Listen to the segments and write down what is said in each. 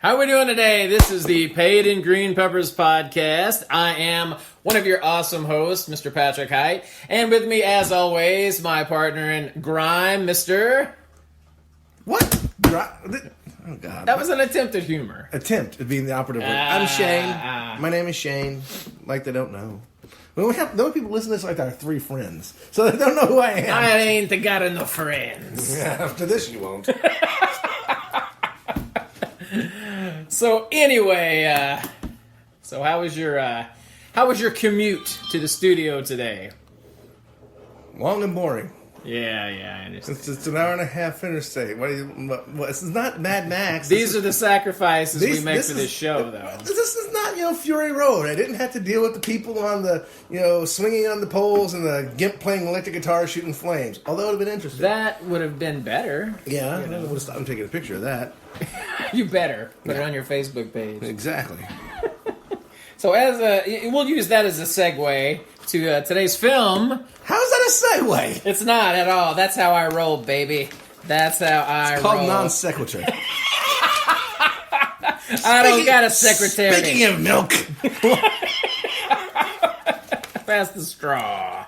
How are we doing today? This is the Paid in Green Peppers podcast. I am one of your awesome hosts, Mr. Patrick Hite. And with me, as always, my partner in grime, Mr. What? Oh, God. That was an attempt at humor. Attempt at being the operative word. I'm Shane. My name is Shane. Like they don't know. The only people listen to this like our three friends. So they don't know who I am. I ain't got enough friends. Yeah, after this you won't. So anyway, so how was your commute to the studio today? Long and boring. Yeah, I understand. It's an hour and a half interstate. What this is not Mad Max. These are the sacrifices we make for this show, though. This is not, Fury Road. I didn't have to deal with the people on the, swinging on the poles and the gimp playing electric guitar shooting flames. Although it would have been interesting. That would have been better. Yeah, I would have stopped and taken a picture of that. You better put it on your Facebook page. Exactly. So we'll use that as a segue to today's film. How's that a segue? It's not at all. That's how I roll, baby. That's how I roll. It's called non sequitur. I don't got a secretary. Speaking of milk. Pass the straw.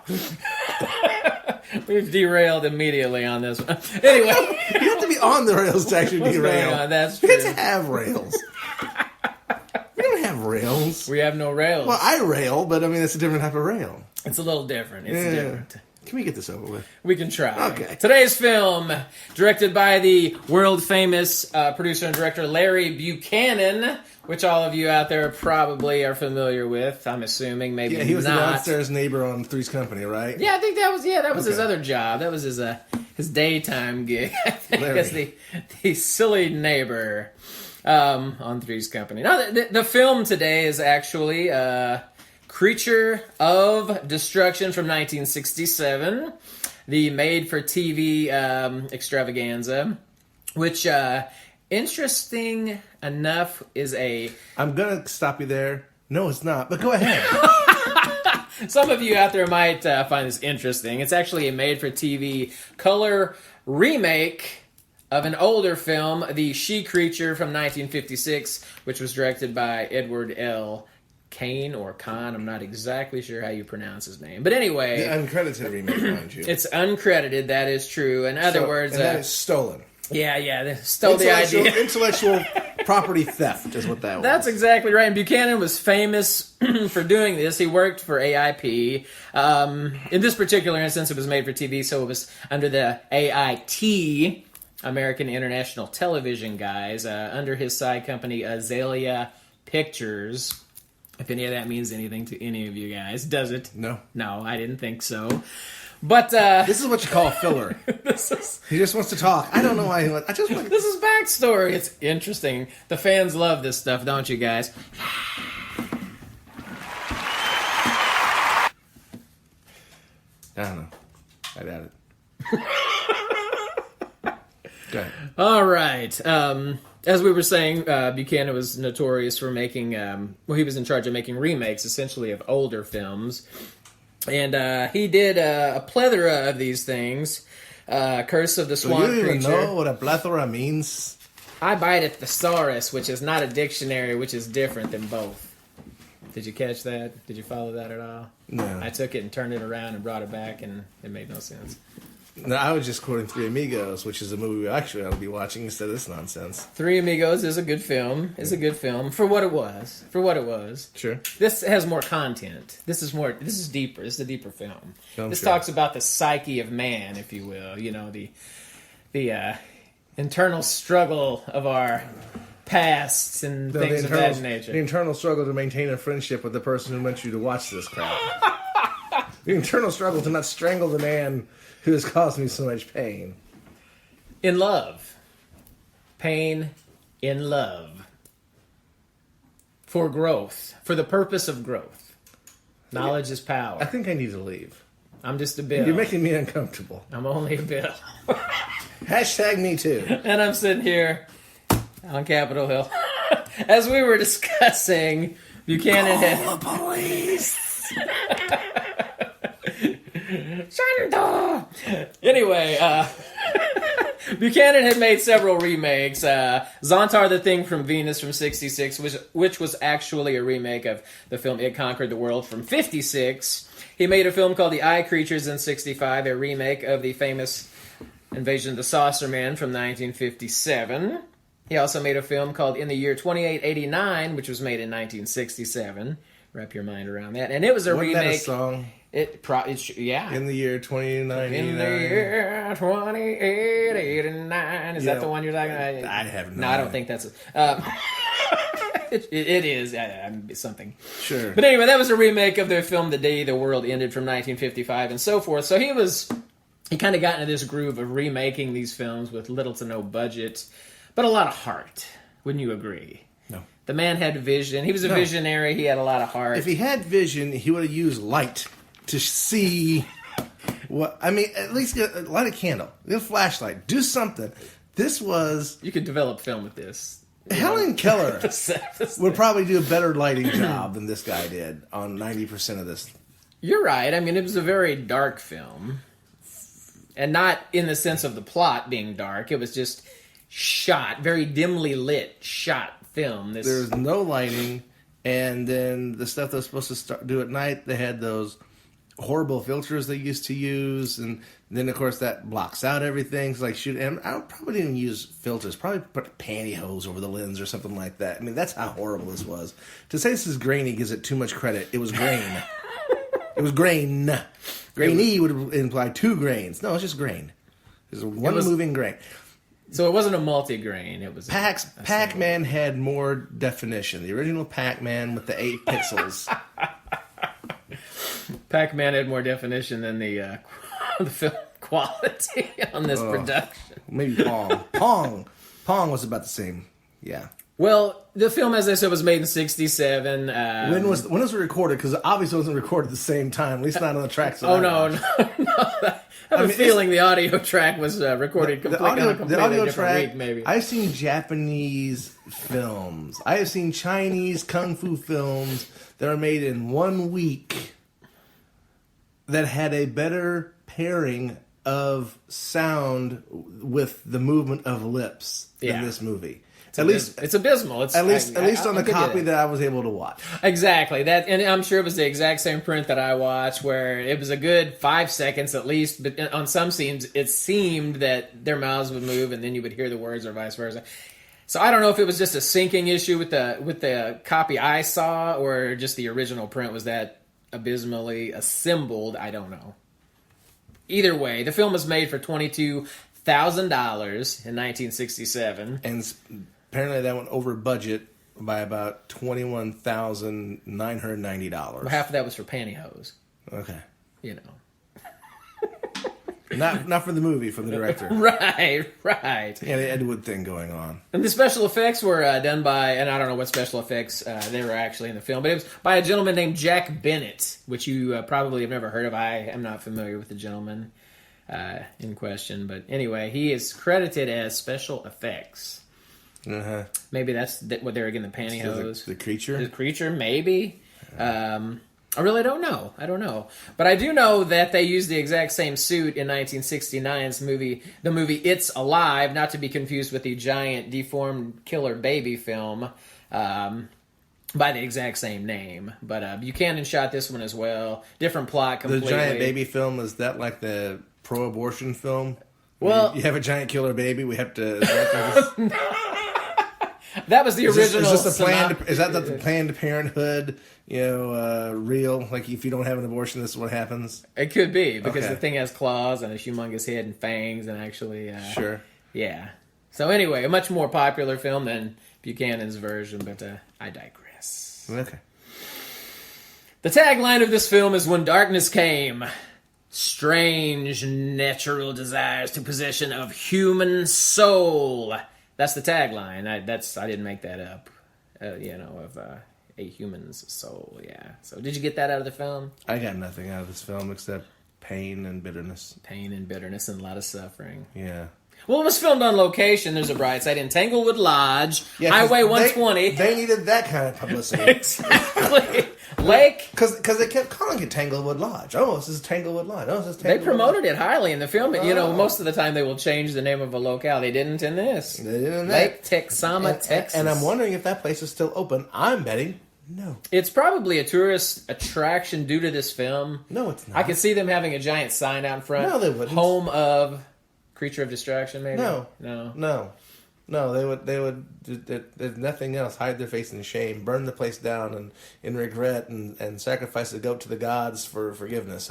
We've derailed immediately on this one. Anyway. You have to be on the rails to actually derail. That's true. You have to have rails. We don't have rails. We have no rails. Well, I rail, but I mean, it's a different type of rail. It's a little different. It's different. Can we get this over with? We can try. Okay. Today's film, directed by the world-famous producer and director Larry Buchanan, which all of you out there probably are familiar with, I'm assuming. Maybe not. Yeah, he was the downstairs neighbor on Three's Company, right? Yeah, I think that was his other job. That was his daytime gig, I think, as the silly neighbor on Three's Company. Now, the film today is actually Creature of Destruction from 1967, the made-for-TV extravaganza, which, interesting enough, is a... I'm going to stop you there. No, it's not, but go ahead. Some of you out there might find this interesting. It's actually a made-for-TV color remake of an older film, The She-Creature from 1956, which was directed by Edward L. Kane or Khan. I'm not exactly sure how you pronounce his name. But anyway... The uncredited remake, mind you. It's uncredited, that is true. In other words... And that is stolen. Yeah, they stole the idea. Intellectual property theft is what that was. That's exactly right. And Buchanan was famous for doing this. He worked for AIP. In this particular instance, it was made for TV, so it was under the AIT, American International Television guys, under his side company, Azalea Pictures. If any of that means anything to any of you guys. Does it? No. No, I didn't think so. But this is what you call filler. He just wants to talk. I don't know why. This is backstory. It's interesting. The fans love this stuff, don't you guys? I don't know. I doubt it. Go ahead. All right. As we were saying, Buchanan was notorious for making, he was in charge of making remakes, essentially, of older films. And he did a plethora of these things. Curse of the Swamp Creature. Do you even know what a plethora means? I bite at thesaurus, which is not a dictionary, which is different than both. Did you catch that? Did you follow that at all? No. I took it and turned it around and brought it back, and it made no sense. No, I was just quoting Three Amigos, which is a movie we actually ought to be watching instead of this nonsense. Three Amigos is a good film. It's a good film for what it was. Sure. This has more content. This is deeper. This is a deeper film. This talks about the psyche of man, if you will. The internal struggle of our pasts and things of that nature. The internal struggle to maintain a friendship with the person who wants you to watch this crap. The internal struggle to not strangle the man who has caused me so much pain. In love. Pain in love. For growth. For the purpose of growth. Knowledge is power. I think I need to leave. I'm just a bill. You're making me uncomfortable. I'm only a bill. Hashtag me too. And I'm sitting here on Capitol Hill. As we were discussing, Buchanan had... Call the police! Anyway, Buchanan had made several remakes. Zontar the Thing from Venus from 1966, which was actually a remake of the film It Conquered the World from 1956. He made a film called The Eye Creatures in 1965, a remake of the famous Invasion of the Saucer Man from 1957. He also made a film called In the Year 2889, which was made in 1967. Wrap your mind around that. And it was a remake. Wasn't that a song? Yeah. In the year 2989. In the year 2889. Is that the one you're talking about? I have no I don't think that's it is something. Sure. But anyway, that was a remake of the film The Day the World Ended from 1955 and so forth. So he kind of got into this groove of remaking these films with little to no budget, but a lot of heart. Wouldn't you agree? No. The man had vision. He was a visionary. He had a lot of heart. If he had vision, he would have used light to see what. I mean, at least light a candle, get a flashlight, do something. This was. You could develop film with this. Helen Keller would probably do a better lighting job than this guy did on 90% of this. You're right. I mean, it was a very dark film. And not in the sense of the plot being dark. It was just shot, very dimly lit, shot film. There's no lighting. And then the stuff that was supposed to do at night, they had those horrible filters they used to use, and then of course that blocks out everything. So and I probably didn't use filters. Probably put pantyhose over the lens or something like that. I mean, that's how horrible this was. To say this is grainy gives it too much credit. It was grain. It was grain. Grainy would imply 2 grains. No, it's just grain. It's one moving grain. So it wasn't a multi-grain. It was Pac-Man had more definition. The original Pac-Man with the 8 pixels. Pac-Man had more definition than the film quality on this production. Maybe Pong. Pong was about the same. Yeah. Well, the film, as I said, was made in 1967. When was it recorded? Because obviously it wasn't recorded at the same time. At least not on the tracks. No. I have a feeling the audio track was recorded completely on a completely different week, maybe. I've seen Japanese films. I have seen Chinese kung fu films that are made in 1 week that had a better pairing of sound with the movement of lips than this movie. It's abysmal. At least on the copy that I was able to watch. Exactly. And I'm sure it was the exact same print that I watched, where it was a good 5 seconds at least. But on some scenes, it seemed that their mouths would move, and then you would hear the words, or vice versa. So I don't know if it was just a syncing issue with the copy I saw, or just the original print was that abysmally assembled. I don't know. Either way, the film was made for $22,000 in 1967, and apparently that went over budget by about $21,990. Well, half of that was for pantyhose. Okay. You know. Not for the movie, for the director. Right. Yeah, the Ed Wood thing going on. And the special effects were done by, and I don't know what special effects they were actually in the film, but it was by a gentleman named Jack Bennett, which you probably have never heard of. I am not familiar with the gentleman in question, but anyway, he is credited as special effects. Uh-huh. Maybe that's what they're getting, the pantyhose. The creature? The creature, maybe. I really don't know. But I do know that they used the exact same suit in 1969's the movie It's Alive, not to be confused with the giant deformed killer baby film by the exact same name. But Buchanan shot this one as well. Different plot completely. The giant baby film, is that like the pro-abortion film? Well, you have a giant killer baby, we have to... That was the original. Is that the Planned Parenthood, real? Like, if you don't have an abortion, this is what happens? It could be, because the thing has claws and a humongous head and fangs and actually... Sure. Yeah. So anyway, a much more popular film than Buchanan's version, but I digress. Okay. The tagline of this film is, "When darkness came, strange natural desires to possession of human soul." That's the tagline. I didn't make that up. Of a human's soul. Yeah. So did you get that out of the film? I got nothing out of this film except pain and bitterness. Pain and bitterness and a lot of suffering. Yeah. Well, it was filmed on location. There's a bright side in Tanglewood Lodge, Highway 120. They needed that kind of publicity. Exactly. Lake. Because they kept calling it Tanglewood Lodge. Oh, this is Tanglewood Lodge. Oh, this is Tanglewood They promoted Lodge. it highly in the film. You know, most of the time they will change the name of a locale. They didn't in this. They didn't in Lake that. Texoma, Texas. And I'm wondering if that place is still open. I'm betting no. It's probably a tourist attraction due to this film. No, it's not. I could see them having a giant sign out front. No, they wouldn't. Home of Creature of Destruction, maybe? No. No. No, they would. There's nothing else. Hide their face in shame, burn the place down, and in regret, and sacrifice a goat to the gods for forgiveness.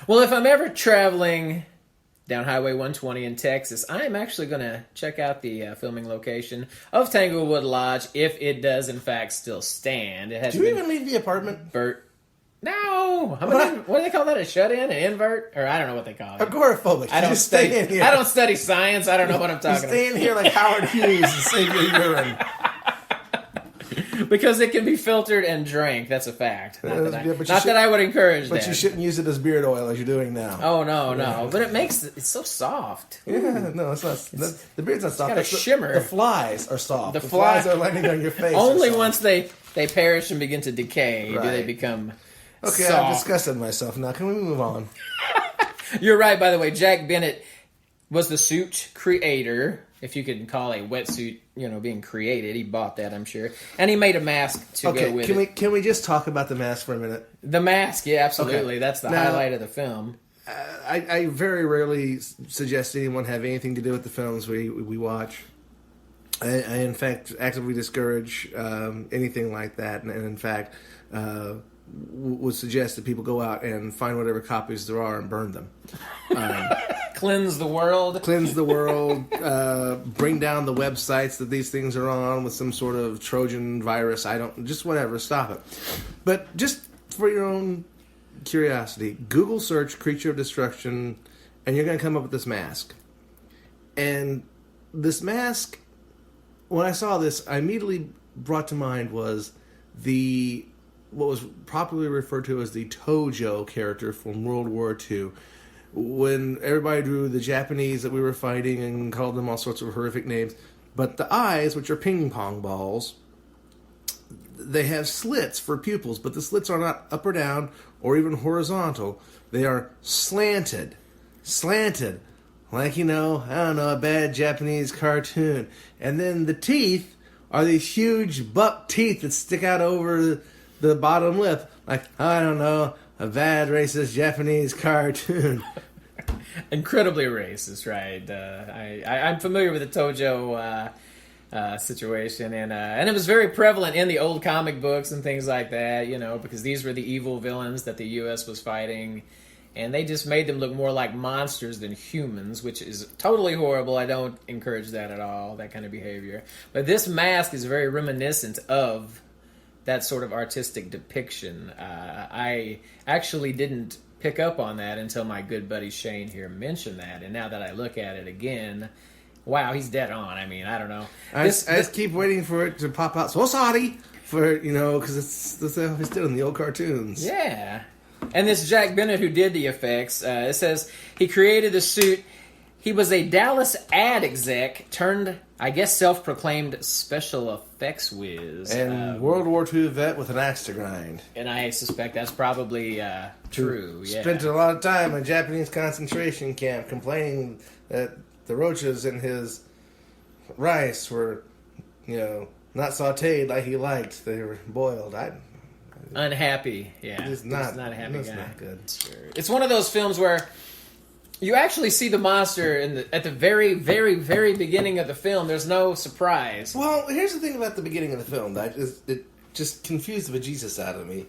Well, if I'm ever traveling down Highway 120 in Texas, I am actually going to check out the filming location of Tanglewood Lodge if it does, in fact, still stand. It has Do you even leave the apartment? No! What do they call that? A shut-in? An invert? Or I don't know what they call it. Agoraphobic. I don't stay in here. I don't study science. I don't know what I'm talking Stay in here like Howard Hughes and save your urine. Because it can be filtered and drank. That's a fact. Not but that I would encourage that. But you shouldn't use it as beard oil as you're doing now. Oh, no. But it's so soft. Yeah, no, it's not. The beard's not soft. It's got a shimmer. The flies are soft. The flies are landing on your face. Only once they perish and begin to decay do they Right. become Okay, soft. I've disgusted myself. Now, can we move on? You're right, by the way. Jack Bennett was the suit creator, if you could call a wetsuit, being created. He bought that, I'm sure. And he made a mask to go with it. Can we just talk about the mask for a minute? The mask, yeah, absolutely. Okay. That's the Now, highlight of the film. I very rarely suggest anyone have anything to do with the films we watch. I in fact, actively discourage anything like that. And in fact, would suggest that people go out and find whatever copies there are and burn them. Cleanse the world. Bring down the websites that these things are on with some sort of Trojan virus. Just whatever, stop it. But just for your own curiosity, Google search Creature of Destruction, and you're going to come up with this mask. And this mask, when I saw this, I immediately brought to mind was what was popularly referred to as the Tojo character from World War II. When everybody drew the Japanese that we were fighting and called them all sorts of horrific names. But the eyes, which are ping pong balls, they have slits for pupils, but the slits are not up or down or even horizontal. They are slanted. Like, a bad Japanese cartoon. And then the teeth are these huge buck teeth that stick out over the bottom lip. Like, a bad racist Japanese cartoon. Incredibly racist, right? I'm familiar with the Tojo situation, and it was very prevalent in the old comic books and things like that, because these were the evil villains that the U.S. was fighting, and they just made them look more like monsters than humans, which is totally horrible. I don't encourage that at all, that kind of behavior. But this mask is very reminiscent of that sort of artistic depiction. I actually didn't pick up on that until my good buddy Shane here mentioned that, and now that I look at it again, wow, he's dead on. I mean, I don't know. I just keep waiting for it to pop out. So sorry because it's how it's done in the old cartoons. Yeah. And this Jack Bennett who did the effects, it says he created the suit. He was a Dallas ad exec turned, I guess, self-proclaimed special effects whiz. And World War II vet with an axe to grind. And I suspect that's probably true, yeah. Spent a lot of time in a Japanese concentration camp complaining that the roaches in his rice were, not sauteed like he liked. They were boiled. Unhappy, yeah. He's not a happy guy. Not good. Sure. It's one of those films where you actually see the monster at the very, very, very beginning of the film. There's no surprise. Well, here's the thing about the beginning of the film that it just confused the bejesus out of me.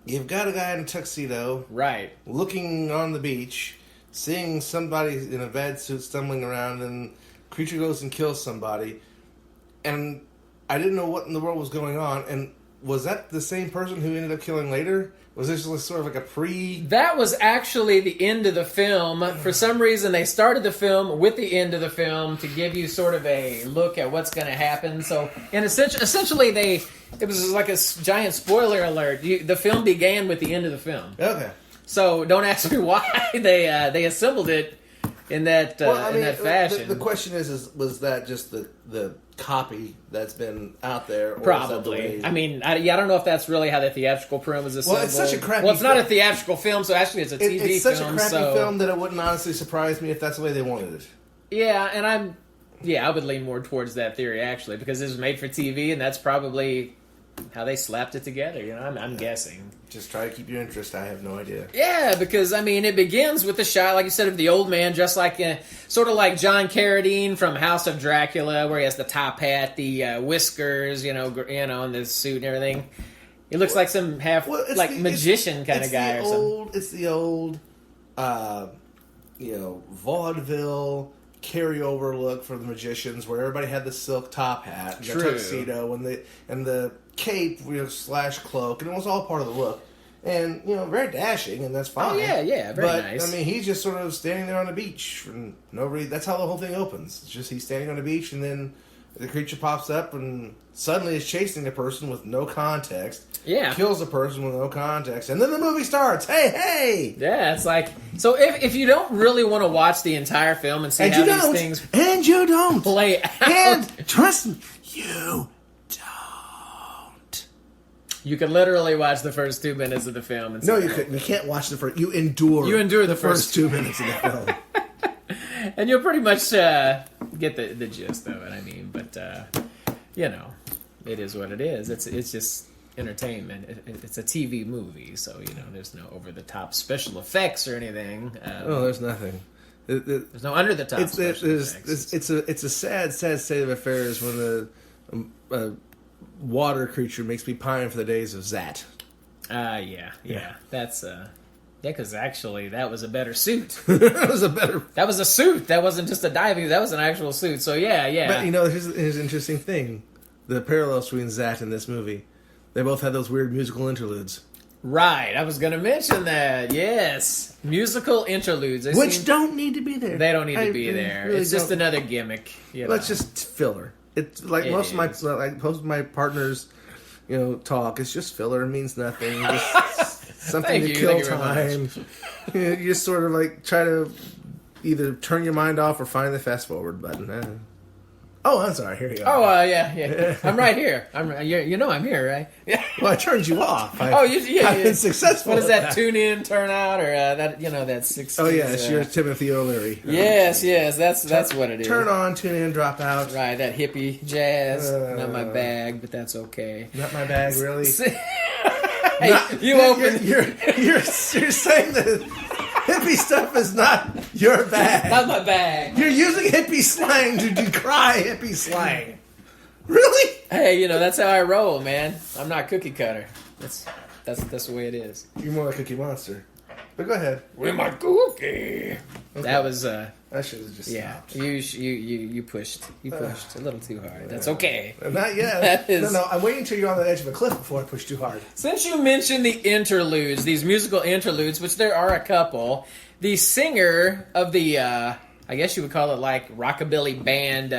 You've got a guy in a tuxedo, right, looking on the beach, seeing somebody in a bad suit stumbling around, and creature goes and kills somebody, and I didn't know what in the world was going on. And was that the same person who ended up killing later? Was this just sort of like a That was actually the end of the film. For some reason, they started the film with the end of the film to give you sort of a look at what's going to happen. So, essentially, it was like a giant spoiler alert. The film began with the end of the film. Okay. So, don't ask me why they assembled it in that fashion. The question is was that just the copy that's been out there? Or Probably. I mean, I don't know if that's really how the theatrical print was assembled. Well, it's such a crappy. Well, it's not a theatrical film, so actually it's a TV film. It's such a crappy film that it wouldn't honestly surprise me if that's the way they wanted it. Yeah, and I would lean more towards that theory actually, because it was made for TV, and that's probably how they slapped it together. I'm guessing. Just try to keep your interest. I have no idea. Yeah, because it begins with the shot, like you said, of the old man, just like sort of like John Carradine from House of Dracula, where he has the top hat, the whiskers, and the suit and everything. He looks like some magician kind of guy or something. It's the old, vaudeville carryover look for the magicians, where everybody had the silk top hat, and the tuxedo, and the cape / cloak, and it was all part of the look. And very dashing, and that's fine. Oh yeah, very nice. I mean, he's just sort of standing there on the beach, and nobody. That's how the whole thing opens. It's just he's standing on the beach, and then the creature pops up, and suddenly is chasing a person with no context. Yeah, kills a person with no context, and then the movie starts. Hey! Yeah, it's like, so if you don't really want to watch the entire film and see how these things and you don't play out, and trust me, you don't. You could literally watch the first 2 minutes of the film. And no, you couldn't. You can't watch the first. You endure the first 2 minutes of the film, and you'll pretty much get the gist of it. But it is what it is. It's just entertainment. It's a TV movie, so there's no over the top special effects or anything. There's nothing. There's no under the top special effects. It's a sad state of affairs when the water creature makes me pine for the days of Zat. Yeah. That's because actually that was a better suit. That was a suit. That wasn't just a diving. That was an actual suit. So yeah. But here's an interesting thing: the parallels between Zat and this movie. They both had those weird musical interludes. Right, I was going to mention that. Yes, musical interludes, which don't need to be there. They don't need to be there. Really it's just another gimmick. It's just filler. It's like most of my partners, talk. It's just filler. It means nothing. Just something to kill time. You just sort of try to either turn your mind off or find the fast forward button. Oh, I'm sorry. Here you are. Oh, yeah. I'm right here. I'm here, right? Yeah. Well, I turned you off. I've been successful. What is that? Tune in, turn out, or that 60s? Oh yeah, it's your Timothy O'Leary. Yes. That's what it is. Turn on, tune in, drop out. Right, that hippie jazz. Not my bag, but that's okay. Not my bag, really. You're saying that. Hippie stuff is not your bag. Not my bag. You're using hippie slang to decry hippie slang. Really? Hey, that's how I roll, man. I'm not cookie cutter. That's the way it is. You're more like Cookie Monster. But go ahead. Where's my cookie? Okay. That was I should have just stopped. You pushed a little too hard. That's okay. Not yet. No. I'm waiting until you're on the edge of a cliff before I push too hard. Since you mentioned the interludes, these musical interludes, which there are a couple, the singer of the I guess you would call it like rockabilly band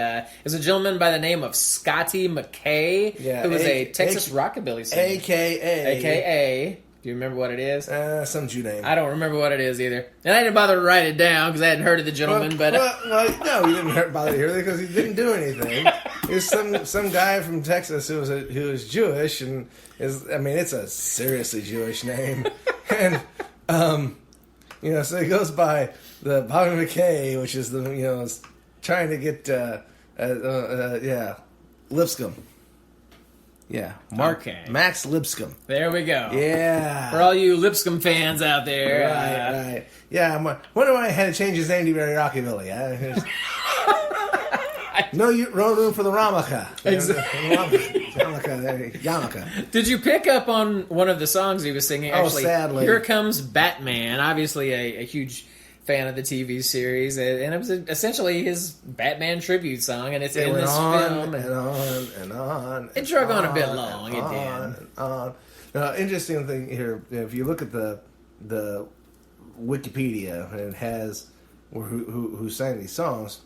is a gentleman by the name of Scotty McKay, who was a Texas rockabilly singer. AKA. Do you remember what it is? Some Jew name. I don't remember what it is either. And I didn't bother to write it down because I hadn't heard of the gentleman. No, you didn't bother to hear it because he didn't do anything. He was some guy from Texas who was Jewish, and it's a seriously Jewish name. And, so he goes by the Bobby McKay, which is trying to get, Lipscomb. Yeah, Max Lipscomb. There we go. Yeah, for all you Lipscomb fans out there. Right. Yeah, I wonder why I had to change his name to Barry Rockabilly. No room for the Ramaka. Exactly. Yamaka. Did you pick up on one of the songs he was singing? Actually, sadly. Here Comes Batman. Obviously, a huge fan of the TV series, and it was essentially his Batman tribute song, and it's in this film. And on. It drug on a bit long. It did. Now, interesting thing here, if you look at the Wikipedia, and it has who sang these songs,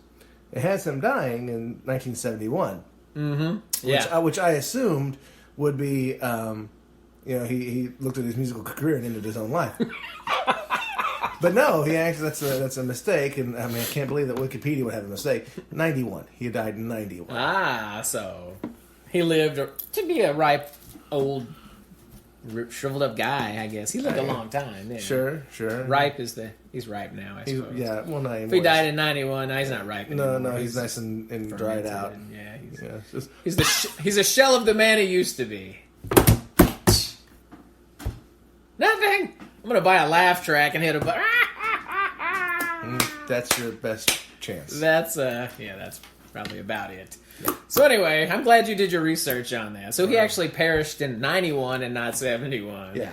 it has him dying in 1971. Mm-hmm. Which I assumed would be, he looked at his musical career and ended his own life. But no, he actually that's a mistake, and I mean I can't believe that Wikipedia would have a mistake. 91. He died in 91. So he lived to be a ripe, old, shriveled up guy. I guess he lived a long time. Didn't Sure. Ripe he's ripe now. I suppose. Yeah, well, not anymore. If he died in 91, he's not ripe anymore. No, he's nice and dried out. He's a shell of the man he used to be. Nothing. I'm gonna buy a laugh track and hit a button. That's your best chance. That's probably about it. Yeah. So anyway, I'm glad you did your research on that. So he actually perished in 91 and not 71. Yeah.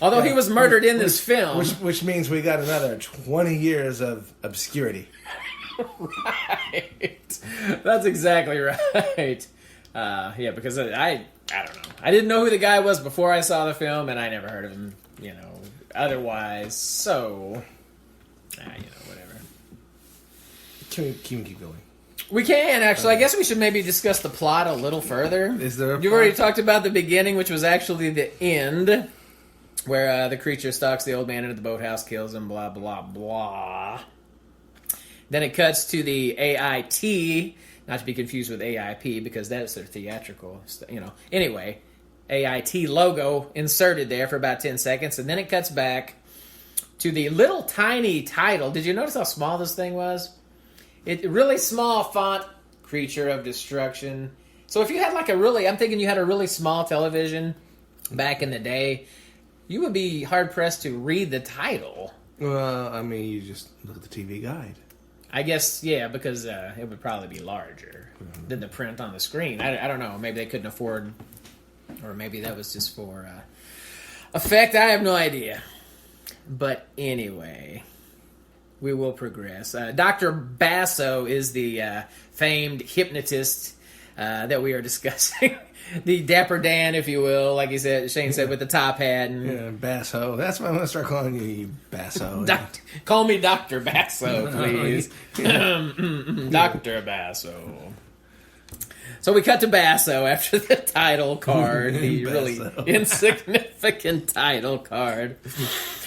Although he was murdered in this film. Which means we got another 20 years of obscurity. Right. That's exactly right. Because I don't know. I didn't know who the guy was before I saw the film, and I never heard of him, otherwise. So, whatever. Can we keep going? We can, actually. I guess we should maybe discuss the plot a little further. Is there a You've already talked about the beginning, which was actually the end, where the creature stalks the old man into the boathouse, kills him, blah, blah, blah. Then it cuts to the AIT, not to be confused with AIP, because that's their theatrical, Anyway, AIT logo inserted there for about 10 seconds, and then it cuts back to the little tiny title. Did you notice how small this thing was? It really small font, Creature of Destruction. So if you had I'm thinking you had a really small television back in the day, you would be hard-pressed to read the title. Well, I mean, you just look at the TV guide. I guess, yeah, because it would probably be larger than the print on the screen. I don't know. Maybe they couldn't afford, or maybe that was just for effect. I have no idea. But anyway, we will progress. Dr. Basso is the famed hypnotist that we are discussing. The Dapper Dan, if you will, like Shane said, with the top hat. And, Basso. That's what I'm going to start calling you, Basso. Call me Dr. Basso, please. Dr. Basso. So we cut to Basso after the title card, the really insignificant title card.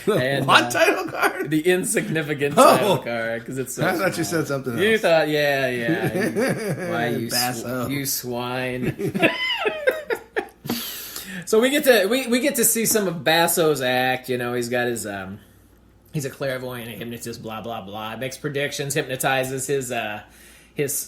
And, what title card? The insignificant title card, because it's so I thought small. you said something else. You thought, yeah. Why, Basso. You swine. So we get to see some of Basso's act. He's got his he's a clairvoyant, a hypnotist, blah blah blah. Makes predictions, hypnotizes his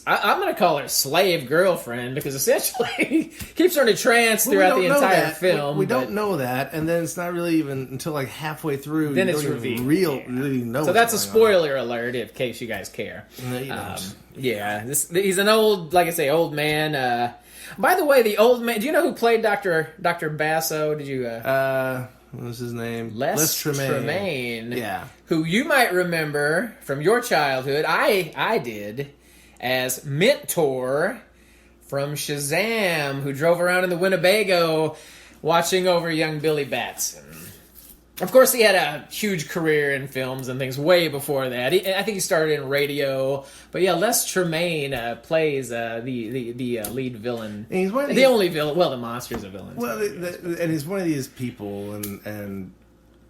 I'm going to call her slave girlfriend, because essentially he keeps her in a trance throughout the entire film. We don't know that, and then it's not really even until halfway through. Then it's revealed. Really know. So that's a spoiler alert, in case you guys care. No, you don't. Yeah, he's an old, old man. By the way, the old man. Do you know who played Dr. Basso? Did you? What was his name? Les Tremaine. Yeah. Who you might remember from your childhood. I did. As Mentor from Shazam, who drove around in the Winnebago watching over young Billy Batson. Of course, he had a huge career in films and things way before that. I think he started in radio. But yeah, Les Tremaine plays the lead villain. And he's one of the only villain. Well, the monster's a villain. Well, and he's one of these people, and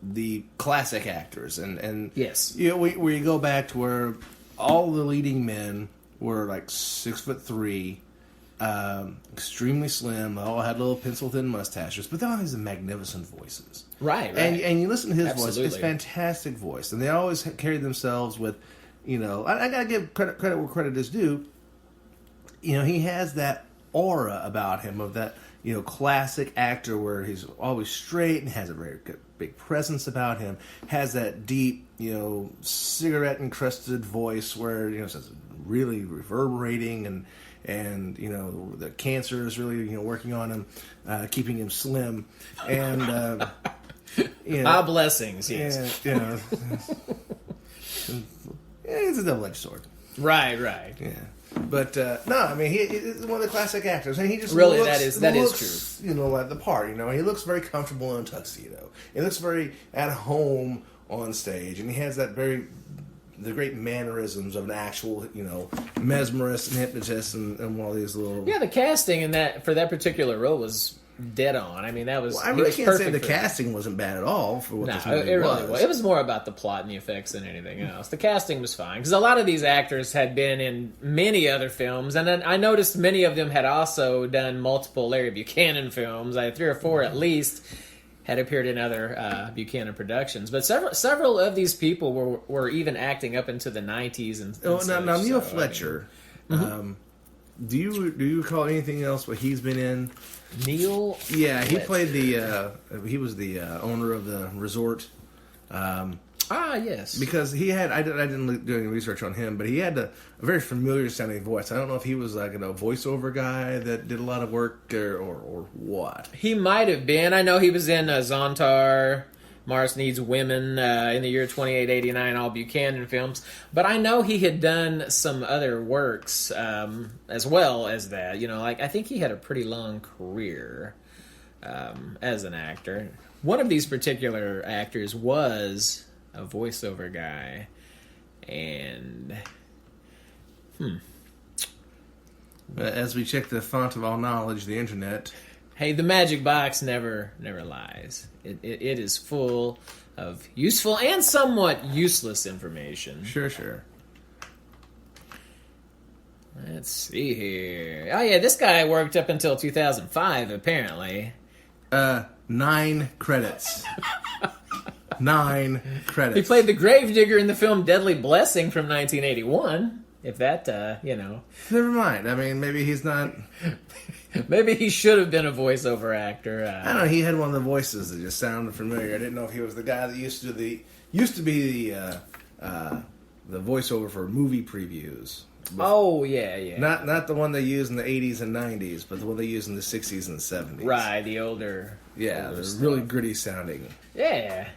the classic actors. And yes. Where you go back to where all the leading men were 6'3", extremely slim. They all had little pencil-thin mustaches, but they all had these magnificent voices. Right. And you listen to his Absolutely. voice; it's fantastic voice, and they always carried themselves with, I gotta give credit where credit is due. He has that aura about him of that classic actor where he's always straight and has a very good, big presence about him. Has that deep, cigarette encrusted voice where it's really reverberating and the cancer is really working on him, keeping him slim, and Our blessings, yes. Yeah, it's a double-edged sword. Right. Yeah. But no, I mean he's one of the classic actors, and he just really looks, that is true. Like the part. He looks very comfortable in a tuxedo. He looks very at home on stage, and he has the great mannerisms of an actual, mesmerist and hypnotist, and all these little. Yeah, the casting in for that particular role was dead on. I mean, that was. Well, I really can't say the casting wasn't bad at all for what this movie it was. Really was. It was more about the plot and the effects than anything else. The casting was fine because a lot of these actors had been in many other films, and then I noticed many of them had also done multiple Larry Buchanan films. 3 or 4 at least had appeared in other Buchanan productions, but several of these people were even acting up into the 90s and now Neil Fletcher. Do you recall anything else what he's been in? Neil? Yeah, he played he was the owner of the resort. Yes. Because he had, I didn't do any research on him, but he had a very familiar sounding voice. I don't know if he was like a voiceover guy that did a lot of work or what. He might have been. I know he was in Zontar, Mars Needs Women in the year 2889, all Buchanan films. But I know he had done some other works as well as that. I think he had a pretty long career as an actor. One of these particular actors was a voiceover guy. And... As we check the font of all knowledge, the internet... Hey, the magic box never lies. It is full of useful and somewhat useless information. Sure. Let's see here. Oh yeah, this guy worked up until 2005, apparently. 9 credits. 9 credits. He played the gravedigger in the film Deadly Blessing from 1981. If that, Never mind. I mean, maybe he's not... Maybe he should have been a voiceover actor. I don't know. He had one of the voices that just sounded familiar. I didn't know if he was the guy that used to be the voiceover for movie previews. Oh yeah. Not the one they used in the 80s and 90s, but the one they used in the 60s and 70s. Right, the older. Yeah, older the really gritty sounding. Yeah.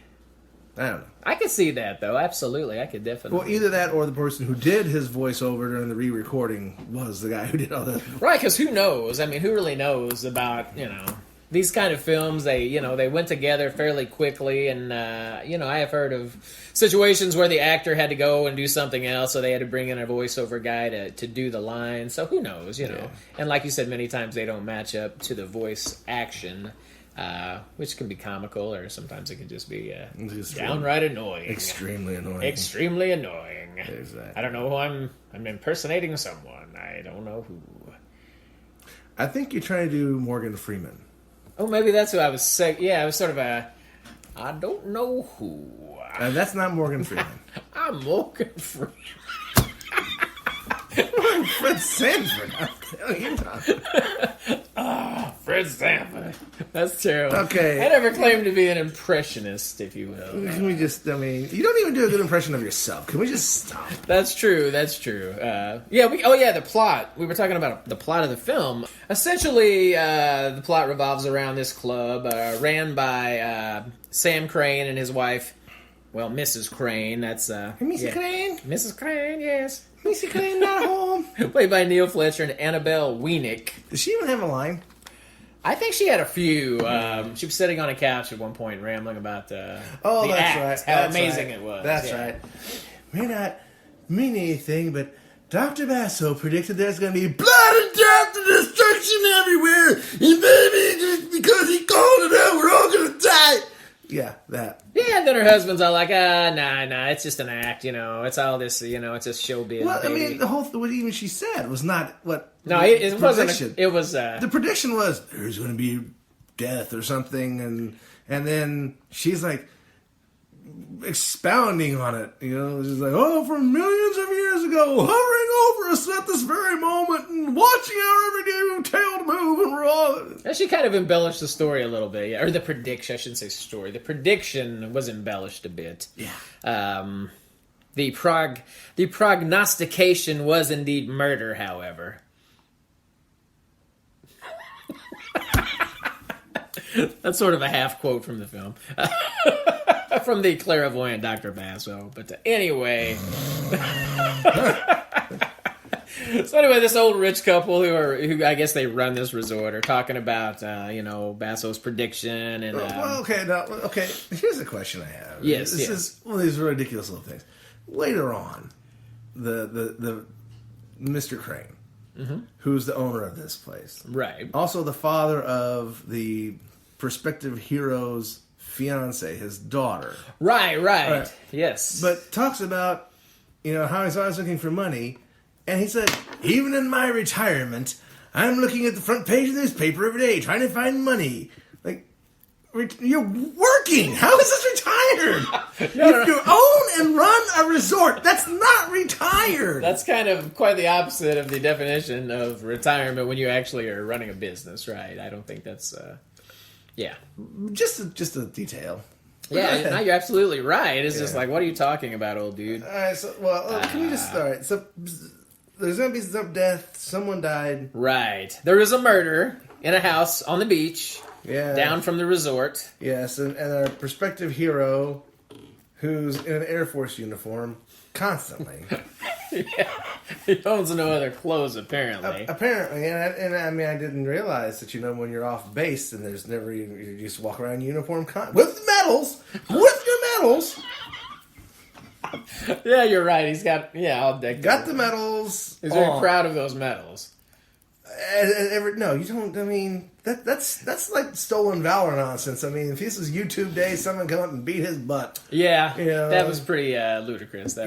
I don't know. I could see that, though. Absolutely. I could definitely. Well, either that or the person who did his voiceover during the re-recording was the guy who did all that. Right, because who knows? I mean, who really knows about, these kind of films? They went together fairly quickly, and, I have heard of situations where the actor had to go and do something else, so they had to bring in a voiceover guy to do the lines. So who knows, Yeah. And like you said, many times they don't match up to the voice action. Which can be comical, or sometimes it can just be downright annoying. Extremely annoying. Extremely annoying. Exactly. I don't know who I'm impersonating someone. I don't know who. I think you're trying to do Morgan Freeman. Oh, maybe that's who I was saying. Yeah, I was sort of I don't know who. That's not Morgan Freeman. I'm Morgan Freeman. Fred Sanford. Fred Sanford. That's terrible. Okay. I never claimed to be an impressionist, if you will. Can we just, you don't even do a good impression of yourself. Can we just stop? That's true. The plot. We were talking about the plot of the film. Essentially, the plot revolves around this club ran by Sam Crane and his wife, Mrs. Crane. That's Mrs. Crane? Mrs. Crane, yes. Mrs. Crane not home. Played by Neil Fletcher and Annabelle Wienick. Does she even have a line? I think she had a few. She was sitting on a couch at one point rambling about the act, right. how amazing it was. That's right. May not mean anything, but Dr. Basso predicted there's going to be blood and death and destruction everywhere, and maybe just because he called it out, we're all going to die. Yeah, that. Yeah, and then her husband's all like, nah, it's just an act, it's all this, it's just showbiz. Well, baby. I mean, the whole, what even she said was not what. No, it wasn't. It was. The prediction was there's going to be death or something, and then she's like expounding on it. She's like, from millions of years ago, hovering over us at this very moment, and watching our every tailed move, and we're all. And she kind of embellished the story a little bit, yeah, or the prediction. I shouldn't say story. The prediction was embellished a bit. Yeah. The prognostication was indeed murder, however. That's sort of a half quote from the film. From the clairvoyant Dr. Basso. But anyway. So anyway, this old rich couple who I guess they run this resort are talking about, Basso's prediction. And okay. Here's a question I have. Yes, This is one of these ridiculous little things. Later on, the Mr. Crane, who's the owner of this place. Right. Also the father of the prospective hero's fiance, his daughter. Right. Yes. But talks about, how he's always looking for money. And he said, even in my retirement, I'm looking at the front page of the newspaper every day trying to find money. Like, you're working. How is this retired? If you own and run a resort, that's not retired. That's kind of quite the opposite of the definition of retirement when you actually are running a business, right? I don't think that's, yeah. Just a detail. Yeah, no, you're absolutely right. It's just like, what are you talking about, old dude? All right, so, can we just start? So, there's going to be some death. Someone died. Right. There was a murder in a house on the beach. Yeah. Down from the resort. Yes, and our prospective hero, who's in an Air Force uniform, constantly. Yeah. He owns no other clothes, apparently. Apparently, and I mean, I didn't realize that, when you're off base, and there's never even, you just walk around in uniform with medals! With your medals! Yeah, you're right. He's got, all decked. Got the medals. He's very proud of those medals. No, you don't. I mean, that's like stolen valor nonsense. I mean, if this is YouTube day, someone come up and beat his butt. Yeah, that was pretty ludicrous. That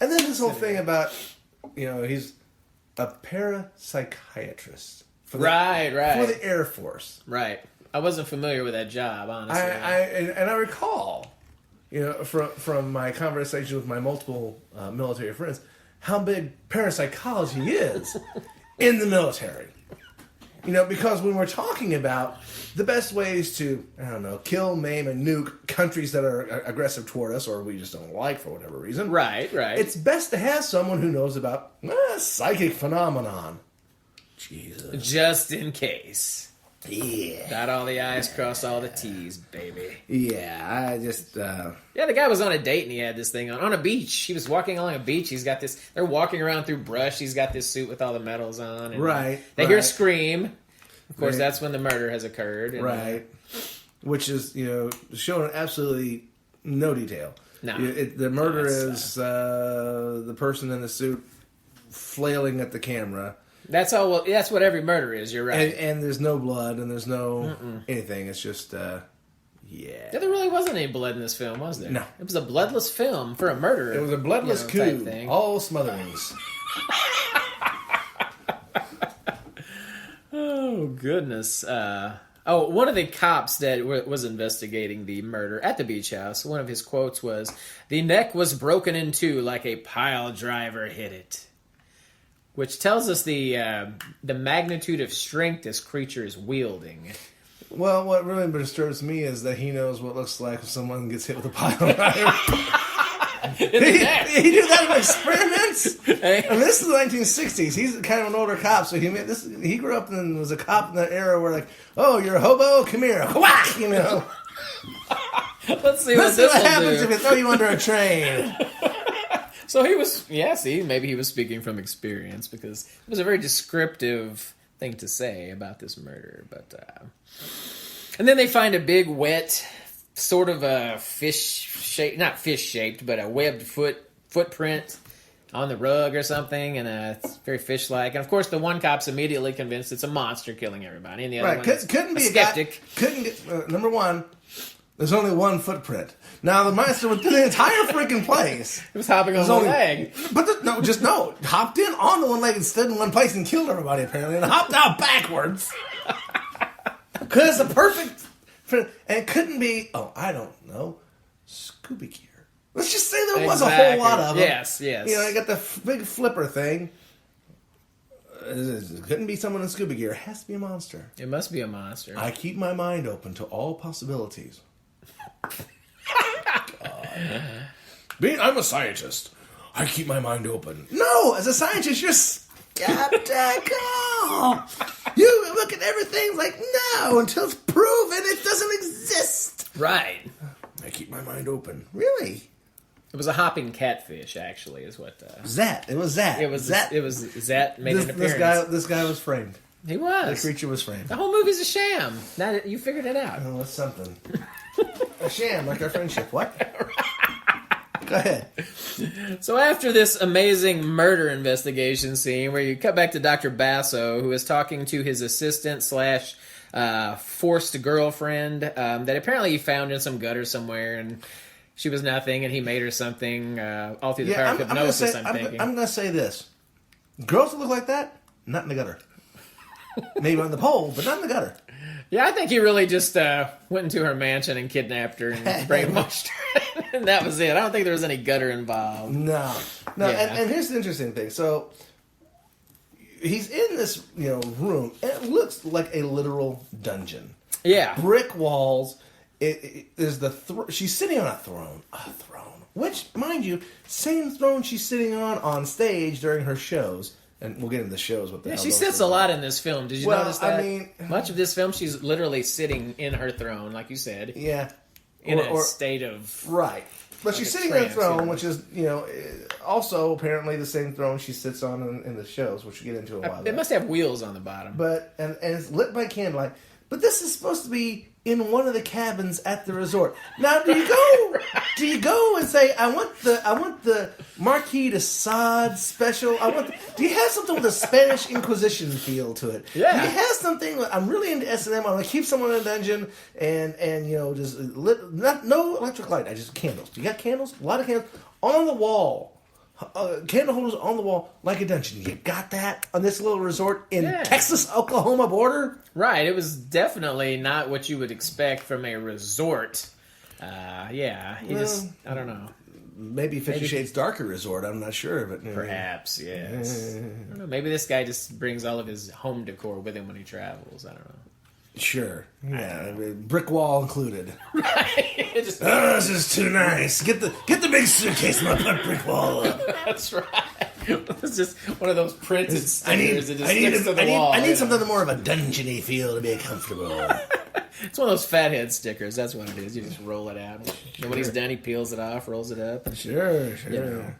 and then this whole thing about, he's a parapsychiatrist for the Air Force. Right. I wasn't familiar with that job, honestly. I recall, from my conversation with my multiple military friends, how big parapsychology is in the military. Because when we're talking about the best ways to, kill, maim, and nuke countries that are aggressive toward us or we just don't like for whatever reason. Right. It's best to have someone who knows about psychic phenomenon. Jesus. Just in case. Yeah. Dot all the I's, cross all the T's, baby. Yeah, I just... Yeah, the guy was on a date and he had this thing on a beach. He was walking along a beach. He's got this... They're walking around through brush. He's got this suit with all the medals on. And They hear a scream. Of course, that's when the murder has occurred. And, Which is, shown absolutely no detail. No. The murder is the person in the suit flailing at the camera. That's all. Well, that's what every murder is. You're right. And there's no blood and there's no anything. It's just, Yeah, there really wasn't any blood in this film, was there? No. It was a bloodless film for a murder. It was a bloodless coup. Thing. All smotherings. Oh, goodness. One of the cops that was investigating the murder at the beach house, one of his quotes was, "The neck was broken in two like a pile driver hit it." Which tells us the magnitude of strength this creature is wielding. Well, what really disturbs me is that he knows what it looks like if someone gets hit with a pile driver. He did that in experiments. Hey. And this is the 1960s. He's kind of an older cop, so he grew up and was a cop in that era where, like, oh, you're a hobo, come here, whack, Let's see what happens if we throw you under a train. So he was, maybe he was speaking from experience because it was a very descriptive thing to say about this murder. But and then they find a big, wet, sort of a not fish-shaped, but a webbed footprint on the rug or something, and it's very fish-like. And of course, the one cop's immediately convinced it's a monster killing everybody, and the other one couldn't be a skeptic. Number one, there's only one footprint. Now, the monster went through the entire freaking place. It was hopping on one leg. But hopped in on the one leg and stood in one place and killed everybody, apparently, and hopped out backwards. Because it's a perfect... And it couldn't be, I don't know, Scooby Gear. Let's just say there was a whole lot of them. Yes. You got the big flipper thing. It couldn't be someone in Scooby Gear. It has to be a monster. It must be a monster. I keep my mind open to all possibilities. I'm a scientist. I keep my mind open. No, as a scientist, you're skeptical. You look at everything like, no, until it's proven it doesn't exist. Right. I keep my mind open. Really? It was a hopping catfish, actually, is what... Zat. It was Zat. It was Zat made an appearance. This guy was framed. He was. The creature was framed. The whole movie's a sham. Now that you figured it out. Oh, that's something. A sham, like our friendship. What? Go ahead. So after this amazing murder investigation scene where you cut back to Dr. Basso, who is talking to his assistant slash forced girlfriend that apparently he found in some gutter somewhere, and she was nothing, and he made her something all through the power of hypnosis, I'm thinking. I'm going to say this. Girls that look like that, not in the gutter. Maybe on the pole, but not in the gutter. Yeah, I think he really just went into her mansion and kidnapped her and brainwashed her. And that was it. I don't think there was any gutter involved. No. Yeah. And here's the interesting thing. So he's in this room, and it looks like a literal dungeon. Yeah. Brick walls. There's she's sitting on a throne. A throne. Which, mind you, same throne she's sitting on stage during her shows. And we'll get into the shows with that. Yeah, she sits a lot in this film. Did you notice that? I mean, much of this film, she's literally sitting in her throne, like you said. Yeah. In a state of... Right. But she's sitting in a throne, which is, also apparently the same throne she sits on in the shows, which we'll get into a while. It must have wheels on the bottom. But and it's lit by candlelight. But this is supposed to be in one of the cabins at the resort. Now, do you go and say, I want the Marquis de Sade special? Do you have something with a Spanish Inquisition feel to it? Yeah. Do you have something? I'm really into S&M. I want to keep someone in a dungeon and just lit, no electric light. I just candles. Do you got candles? A lot of candles on the wall. Candle holders on the wall like a dungeon. You got that on this little resort in Texas-Oklahoma border? Right. It was definitely not what you would expect from a resort. I don't know. Maybe 50 Shades Darker resort. I'm not sure of it. Perhaps, yes. I don't know. Maybe this guy just brings all of his home decor with him when he travels. I don't know. Sure. Yeah. Brick wall included. Right. This is too nice. Get the big suitcase and I'll put brick wall up. That's right. It's just one of those printed stickers that just sticks to the wall. I need something more of a dungeony feel to be comfortable. It's one of those fathead stickers. That's what it is. You just roll it out. And when he's done, he peels it off, rolls it up. And Sure.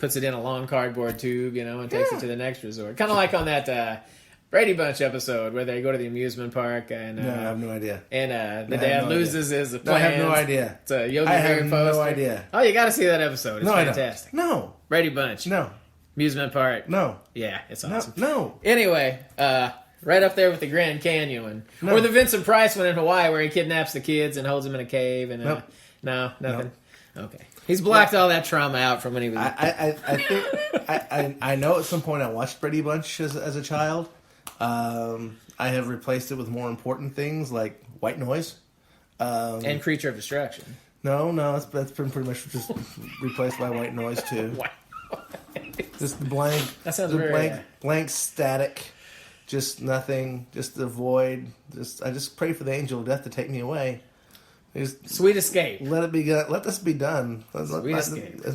Puts it in a long cardboard tube, and takes it to the next resort. Kind of like on that Brady Bunch episode where they go to the amusement park and no, I have no idea. And the dad loses his plans. I have no idea. It's a Yogi I Bear have poster. no idea. Oh, you got to see that episode. It's fantastic. No. Brady Bunch. No. Amusement park. No. Yeah, it's awesome. No. Anyway, right up there with the Grand Canyon one. Or the Vincent Price one in Hawaii where he kidnaps the kids and holds them in a cave. And no, nothing. Nope. Okay. He's blocked all that trauma out from when he was... I think... I know at some point I watched Brady Bunch as a child. I have replaced it with more important things like white noise. And Creature of Destruction. No, that's been pretty much just replaced by white noise too. White Just the blank. That sounds blank static. Just nothing. Just the void. I just pray for the angel of death to take me away. Sweet escape. Let it be. Let this be done. Sweet escape. I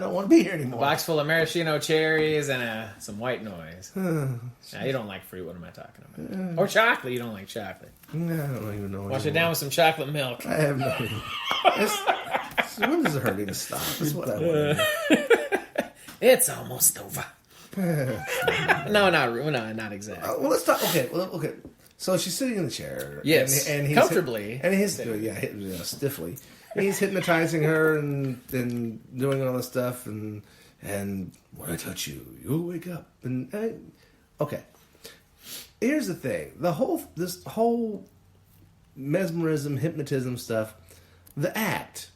don't want to be here anymore. A box full of maraschino cherries and some white noise. Now, you don't like fruit. What am I talking about? Or chocolate. You don't like chocolate. No, I don't even know. Wash it down with some chocolate milk. I have no idea. When does it hurting to stop? That's what I want to do. It's almost over. No, not exactly. Well, let's talk. Okay. So she's sitting in the chair. Yes, and he's comfortably. Stiffly. And he's hypnotizing her and doing all this stuff. And when I touch you, you'll wake up. Okay. Here's the thing. This whole mesmerism, hypnotism stuff, the act.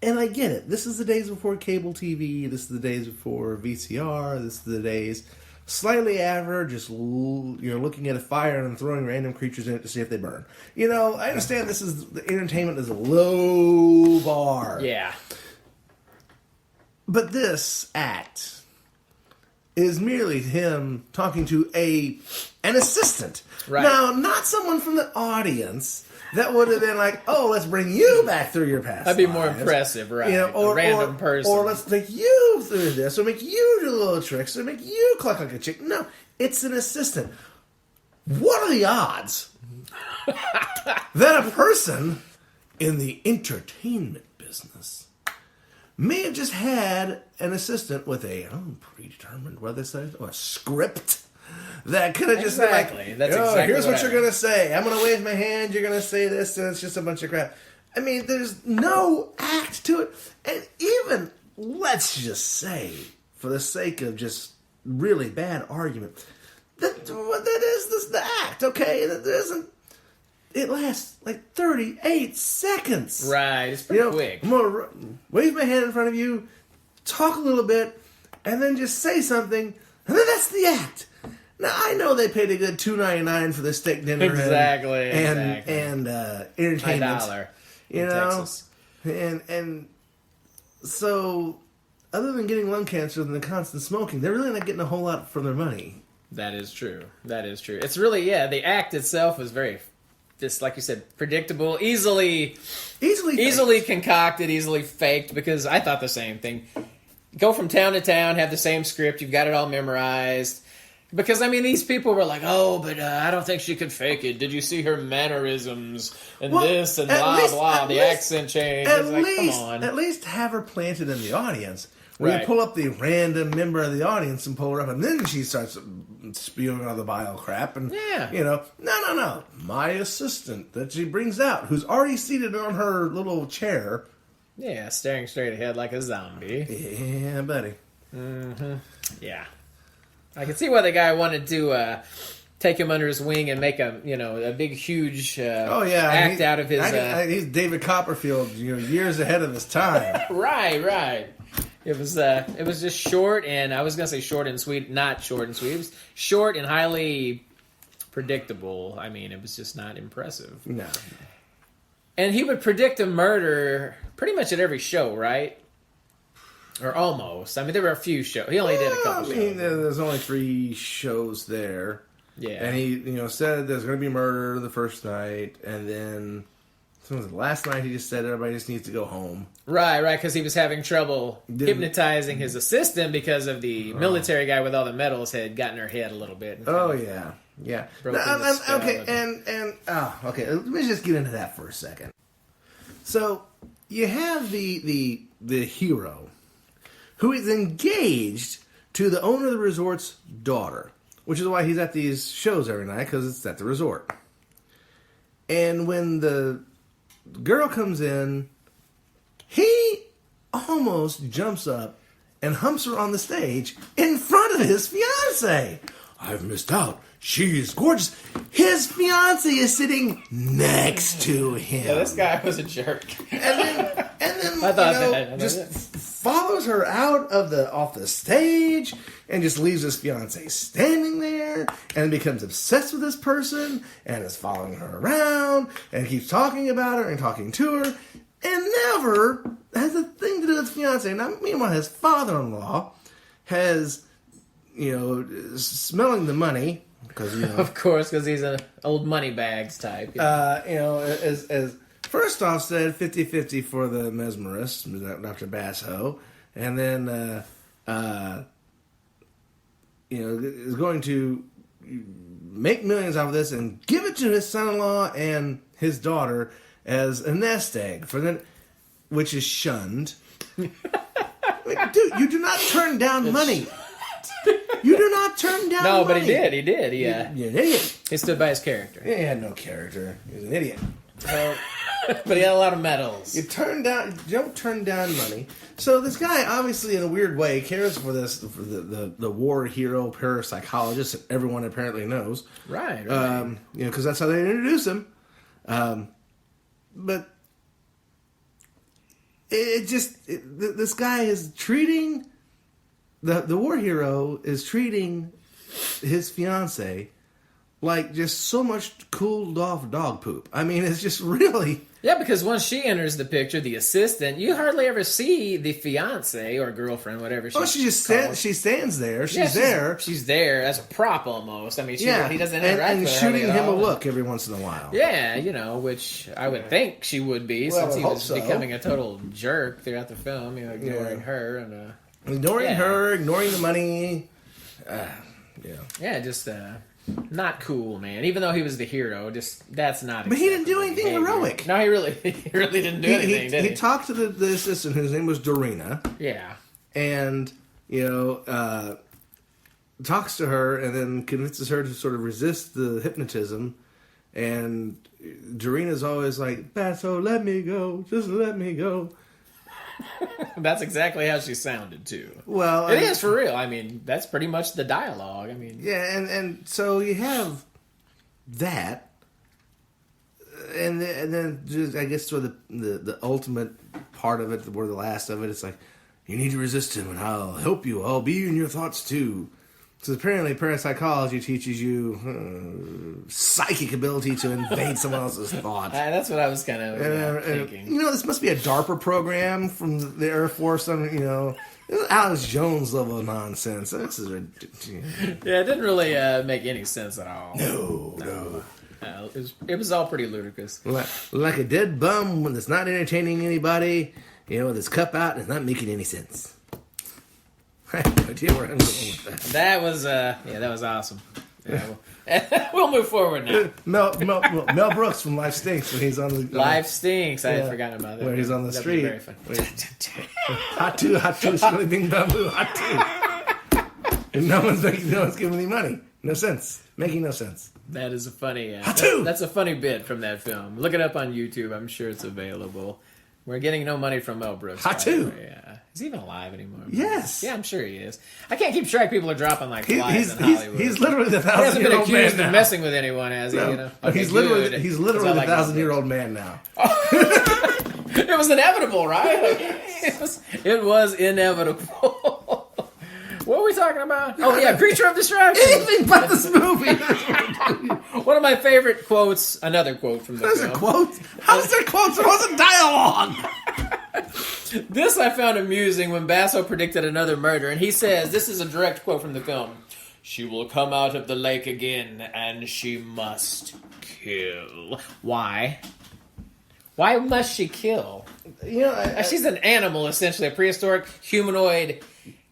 And I get it. This is the days before cable TV. This is the days before VCR. This is the days... Slightly after, just looking at a fire and throwing random creatures in it to see if they burn. I understand the entertainment is a low bar. Yeah. But this act is merely him talking to an assistant. Right. Now, not someone from the audience that would have been like, oh, let's bring you back through your past That'd be lives. more impressive, right? Or a random person. Or let's take you through this, or make you do little tricks, or make you cluck like a chick. No, it's an assistant. What are the odds that a person in the entertainment business may have just had an assistant with a predetermined, what they say, or a script that could have just been like, That's exactly here's what you're going to say. I'm going to wave my hand, you're going to say this, and it's just a bunch of crap. I mean, there's no act to it. And even, let's just say, for the sake of just really bad argument, that is the act, okay? That isn't. It lasts like 38 seconds. Right, it's pretty quick. I'm gonna wave my hand in front of you, talk a little bit, and then just say something, and then that's the act. Now I know they paid a good $2.99 for the steak dinner, exactly, and entertainment, $1 you know, Texas. and so other than getting lung cancer and the constant smoking, they're really not getting a whole lot for their money. That is true. It's really the act itself was very, just like you said, predictable, easily concocted, easily faked. Because I thought the same thing. Go from town to town, have the same script, you've got it all memorized. Because, I mean, these people were like, oh, but I don't think she could fake it. Did you see her mannerisms and this and blah, blah, the accent change? It's like, come on. At least have her planted in the audience. Where Right. you pull up the random member of the audience and pull her up, and then she starts spewing all the bile crap. And, no. My assistant that she brings out, who's already seated on her little chair. Yeah, staring straight ahead like a zombie. Yeah, buddy. Mm-hmm. Yeah. I can see why the guy wanted to take him under his wing and make a big, huge act out of his... he's David Copperfield, years ahead of his time. Right. It was just short, and I was going to say short and sweet, not short and sweet. It was short and highly predictable. I mean, it was just not impressive. No. And he would predict a murder pretty much at every show, right? Or almost. I mean, there were a few shows. He only did a couple shows. I mean, there's only 3 shows there. Yeah. And he, said there's going to be murder the first night, and then last night he just said everybody just needs to go home. Right, because he was having trouble hypnotizing his assistant because of the military guy with all the medals had gotten her head a little bit. Yeah. Okay, let me just get into that for a second. So, you have the hero who is engaged to the owner of the resort's daughter, which is why he's at these shows every night, because it's at the resort. And when the girl comes in, he almost jumps up and humps her on the stage in front of his fiancée. I've missed out. She's gorgeous. His fiancée is sitting next to him. Yeah, this guy was a jerk. And then I thought follows her off the stage and just leaves his fiancée standing there and becomes obsessed with this person and is following her around and keeps talking about her and talking to her and never has a thing to do with his fiancée. Now, meanwhile, his father-in-law has, smelling the money. Of course, because he's an old money bags type. As first off said 50-50 for the mesmerist, Dr. Basso, and then, is going to make millions out of this and give it to his son-in-law and his daughter as a nest egg, which is shunned. Dude, you do not turn down money. You do not turn down money. No, but he did. You're an idiot. He stood by his character. He had no character. He was an idiot. But he had a lot of medals. You don't turn down money. So this guy, obviously, in a weird way, cares for the war hero parapsychologist that everyone apparently knows. Right. Because that's how they introduce him. But this guy is treating the war hero is treating his fiancée like just so much cooled off dog poop. I mean, it's just really... Yeah, because once she enters the picture, the assistant, you hardly ever see the fiance or girlfriend, whatever she just stands there. She's there. She's there as a prop almost. I mean, he doesn't interact and with her shooting him a look every once in a while. Yeah, which I would think she would be, since he was becoming a total jerk throughout the film, ignoring her and ignoring the money. Just not cool, man. Even though he was the hero, that's not. But he didn't do anything heroic. No, he really didn't do anything. Did he? He talked to the assistant, whose name was Dorina. Yeah, and talks to her, and then convinces her to sort of resist the hypnotism, And Dorina's always like, Basso, let me go. Just let me go. That's exactly how she sounded, too. Well, it is for real. I mean, that's pretty much the dialogue. I mean, yeah, and so you have that, and then just, I guess, sort of the ultimate part of it, or the last of it, it's like, you need to resist him, and I'll help you. I'll be in your thoughts, too. So apparently parapsychology teaches you psychic ability to invade someone else's thoughts. That's what I was kind of thinking. You know, this must be a DARPA program from the Air Force. This is Alex Jones level of nonsense. This is ridiculous. Yeah, it didn't really make any sense at all. No. It was all pretty ludicrous. Like a dead bum that's not entertaining anybody, with his cup out and it's not making any sense. I have no idea where I'm going with that. That was awesome. Yeah, we'll move forward now. Mel Brooks from Life Stinks when he's on the... Life Stinks. I had forgotten about that. Where he's on the street. Very funny. Hot two, squilly bing bamboo, hot two. And no one's giving me money. No sense. Making no sense. That is a funny... hot two! That's a funny bit from that film. Look it up on YouTube. I'm sure it's available. We're getting no money from Mel Brooks. Hot two! Yeah. Is he even alive anymore? Yes. Yeah, I'm sure he is. I can't keep track. People are dropping like flies in Hollywood. He's literally the 1,000-year-old man. He hasn't been accused of messing with anyone, has he? No. Okay, he's literally good. the 1,000-year-old man now. It was inevitable, right? It was inevitable. What were we talking about? Oh, yeah, Creature of Distraction. Anything but this movie. One of my favorite quotes, another quote from the film. There's a quote? How's there quotes? There wasn't dialogue. This I found amusing when Basso predicted another murder, and he says, this is a direct quote from the film, "She will come out of the lake again, and she must kill." Why? Why must she kill? She's an animal, essentially, a prehistoric humanoid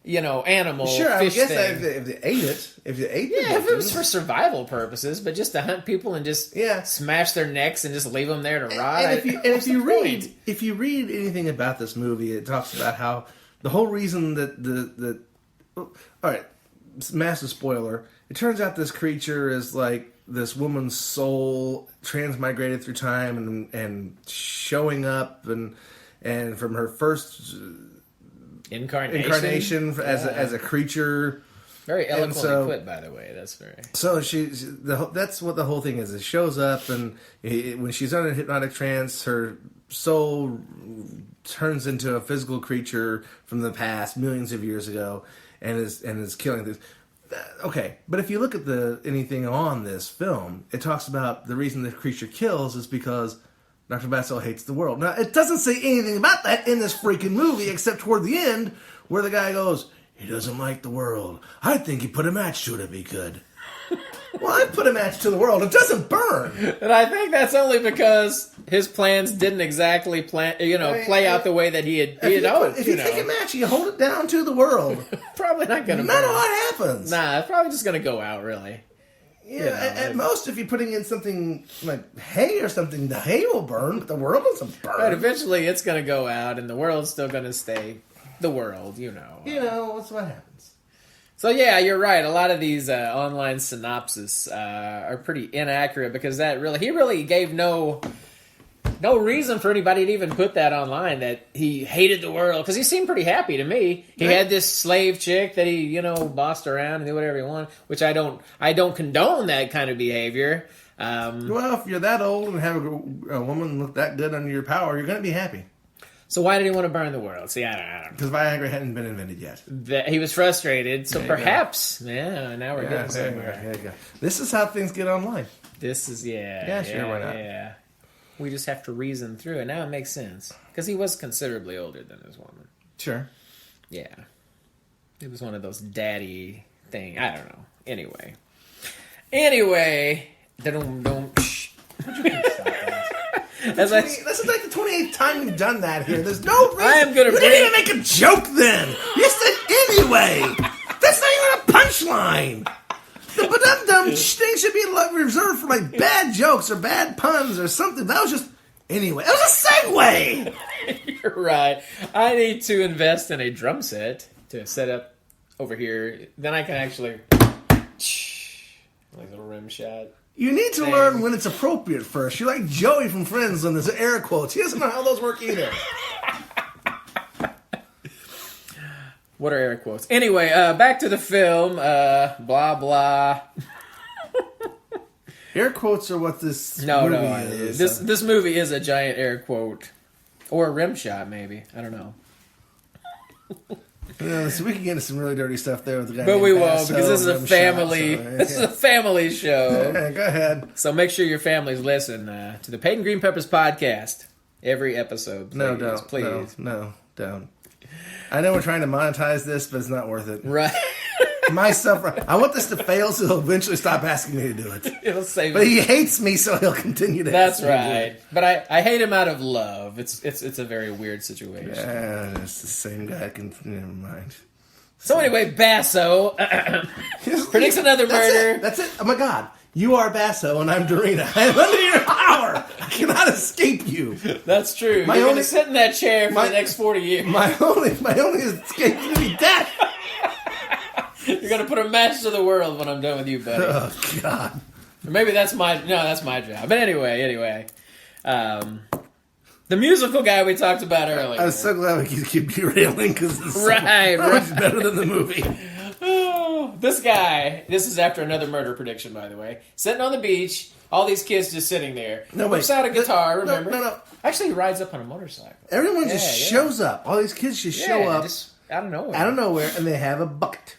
animal. Sure, I fish guess thing. if they ate it, if it was for survival purposes, but just to hunt people and just smash their necks and just leave them there to rot. And if you read anything about this movie, it talks about how the whole reason that all right, massive spoiler. It turns out this creature is like this woman's soul transmigrated through time and showing up and from her first incarnation as a creature. Very eloquently put, by the way. That's very. So that's what the whole thing is. It shows up, and when she's under a hypnotic trance, her soul turns into a physical creature from the past, millions of years ago, and is killing things. Okay, but if you look at anything on this film, it talks about the reason the creature kills is because Dr. Basso hates the world. Now, it doesn't say anything about that in this freaking movie, except toward the end, where the guy goes, "He doesn't like the world. I think he put a match to it if he could." Well, I put a match to the world. It doesn't burn. And I think that's only because his plans didn't exactly play out the way that he had hoped. If you take a match, you hold it down to the world. Probably not going to burn. None of what happens. Nah, it's probably just going to go out, really. Yeah, at most, if you're putting in something like hay or something, the hay will burn, but the world doesn't burn. But eventually, it's going to go out, and the world's still going to stay the world, that's what happens. So yeah, you're right. A lot of these online synopses are pretty inaccurate because he really gave no reason for anybody to even put that online that he hated the world, because he seemed pretty happy to me. He had this slave chick that he bossed around and did whatever he wanted, which I don't condone that kind of behavior. Well, if you're that old and have a woman look that good under your power, you're going to be happy. So why did he want to burn the world? See, I don't know. Because Viagra hadn't been invented yet. He was frustrated, so perhaps, now we're getting somewhere. There you go. This is how things get online. This is, Yeah, sure, why not? Yeah. We just have to reason through it. Now it makes sense. Because he was considerably older than his woman. Sure. Yeah. It was one of those daddy thing. I don't know. Anyway. This is like the 28th time we've done that here. There's no reason. I am gonna you didn't even make a joke then. You said anyway. That's not even a punchline. The ba-dum-dum thing should be reserved for like bad jokes or bad puns or something. That was just anyway. That was a segue. You're right. I need to invest in a drum set to set up over here. Then I can actually like a little rim shot. You need to learn when it's appropriate first. You're like Joey from Friends on this air quotes. He doesn't know how those work either. What are air quotes? Anyway, back to the film. Blah, blah. Air quotes are what this movie is. This movie is a giant air quote. Or a rim shot, maybe. I don't know. So we can get into some really dirty stuff there with the guy. But we won't, because this is a family. This is a family show. Yeah, go ahead. So make sure your families listen to the Peyton Green Peppers podcast every episode. Please, No, don't. Please. No, don't. I know we're trying to monetize this, but it's not worth it. Right. My suffer. I want this to fail, so he'll eventually stop asking me to do it. It'll save. But he hates me, so he'll continue to. That's right. But I hate him out of love. It's a very weird situation. Yeah, it's the same guy. Never mind. So anyway, Basso predicts another murder. That's it. Oh my God. You are Basso and I'm Dorina. I am under your power. I cannot escape you. That's true. You're going to sit in that chair for the next 40 years. My only escape is going to be death. You're going to put a match to the world when I'm done with you, buddy. Oh, God. Or maybe that's my job. But anyway. The musical guy we talked about earlier. I was so glad we could keep derailing because this is much better than the movie. Oh, this guy, this is after another murder prediction, by the way. Sitting on the beach, all these kids just sitting there. No, wait. Whips out a guitar, remember? No. Actually, he rides up on a motorcycle. Everyone just shows up. All these kids just show up. Just out of nowhere. Out of nowhere, and they have a bucket.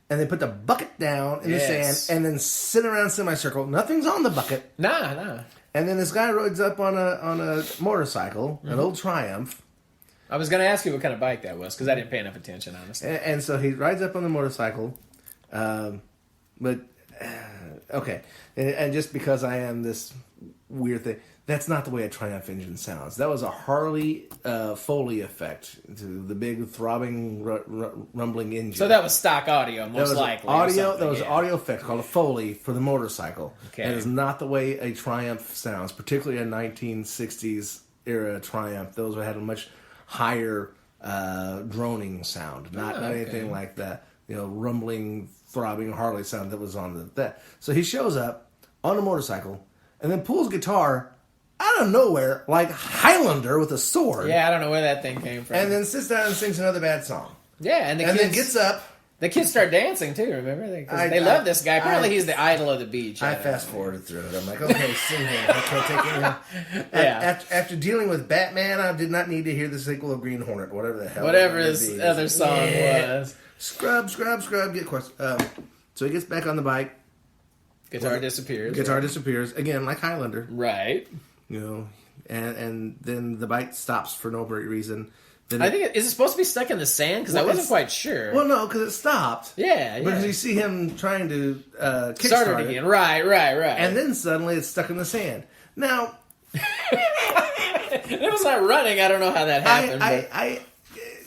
And they put the bucket down in the sand and then sit around in a semicircle. Nothing's on the bucket. Nah. And then this guy rides up on a motorcycle, an old Triumph. I was going to ask you what kind of bike that was, because I didn't pay enough attention, honestly. And so he rides up on the motorcycle. Okay. And just because I am this weird thing, that's not the way a Triumph engine sounds. That was a Harley Foley effect to the big throbbing, rumbling engine. So that was stock audio, most likely. That was an audio effect called a Foley for the motorcycle. Okay. And it's not the way a Triumph sounds, particularly a 1960s era Triumph. Those had a much higher droning sound, not anything like that. Rumbling, throbbing Harley sound that was on that. So he shows up on a motorcycle and then pulls guitar out of nowhere, like Highlander with a sword. Yeah, I don't know where that thing came from. And then sits down and sings another bad song. Yeah, and then gets up. The kids start dancing too, remember? They love this guy. Apparently he's the idol of the beach. I fast-forwarded through it. I'm like, okay, sing him. I can't take it. After dealing with Batman, I did not need to hear the sequel of Green Hornet, whatever the hell. Whatever his other song was. Scrub, get questions. So he gets back on the bike. Guitar disappears. Guitar disappears. Again, like Highlander. Right. And then the bike stops for no reason. I think is it supposed to be stuck in the sand? Because I wasn't quite sure. Well, no, because it stopped. Yeah. Because you see him trying to start it again. Right. And then suddenly it's stuck in the sand. Now, it was not running. I don't know how that happened.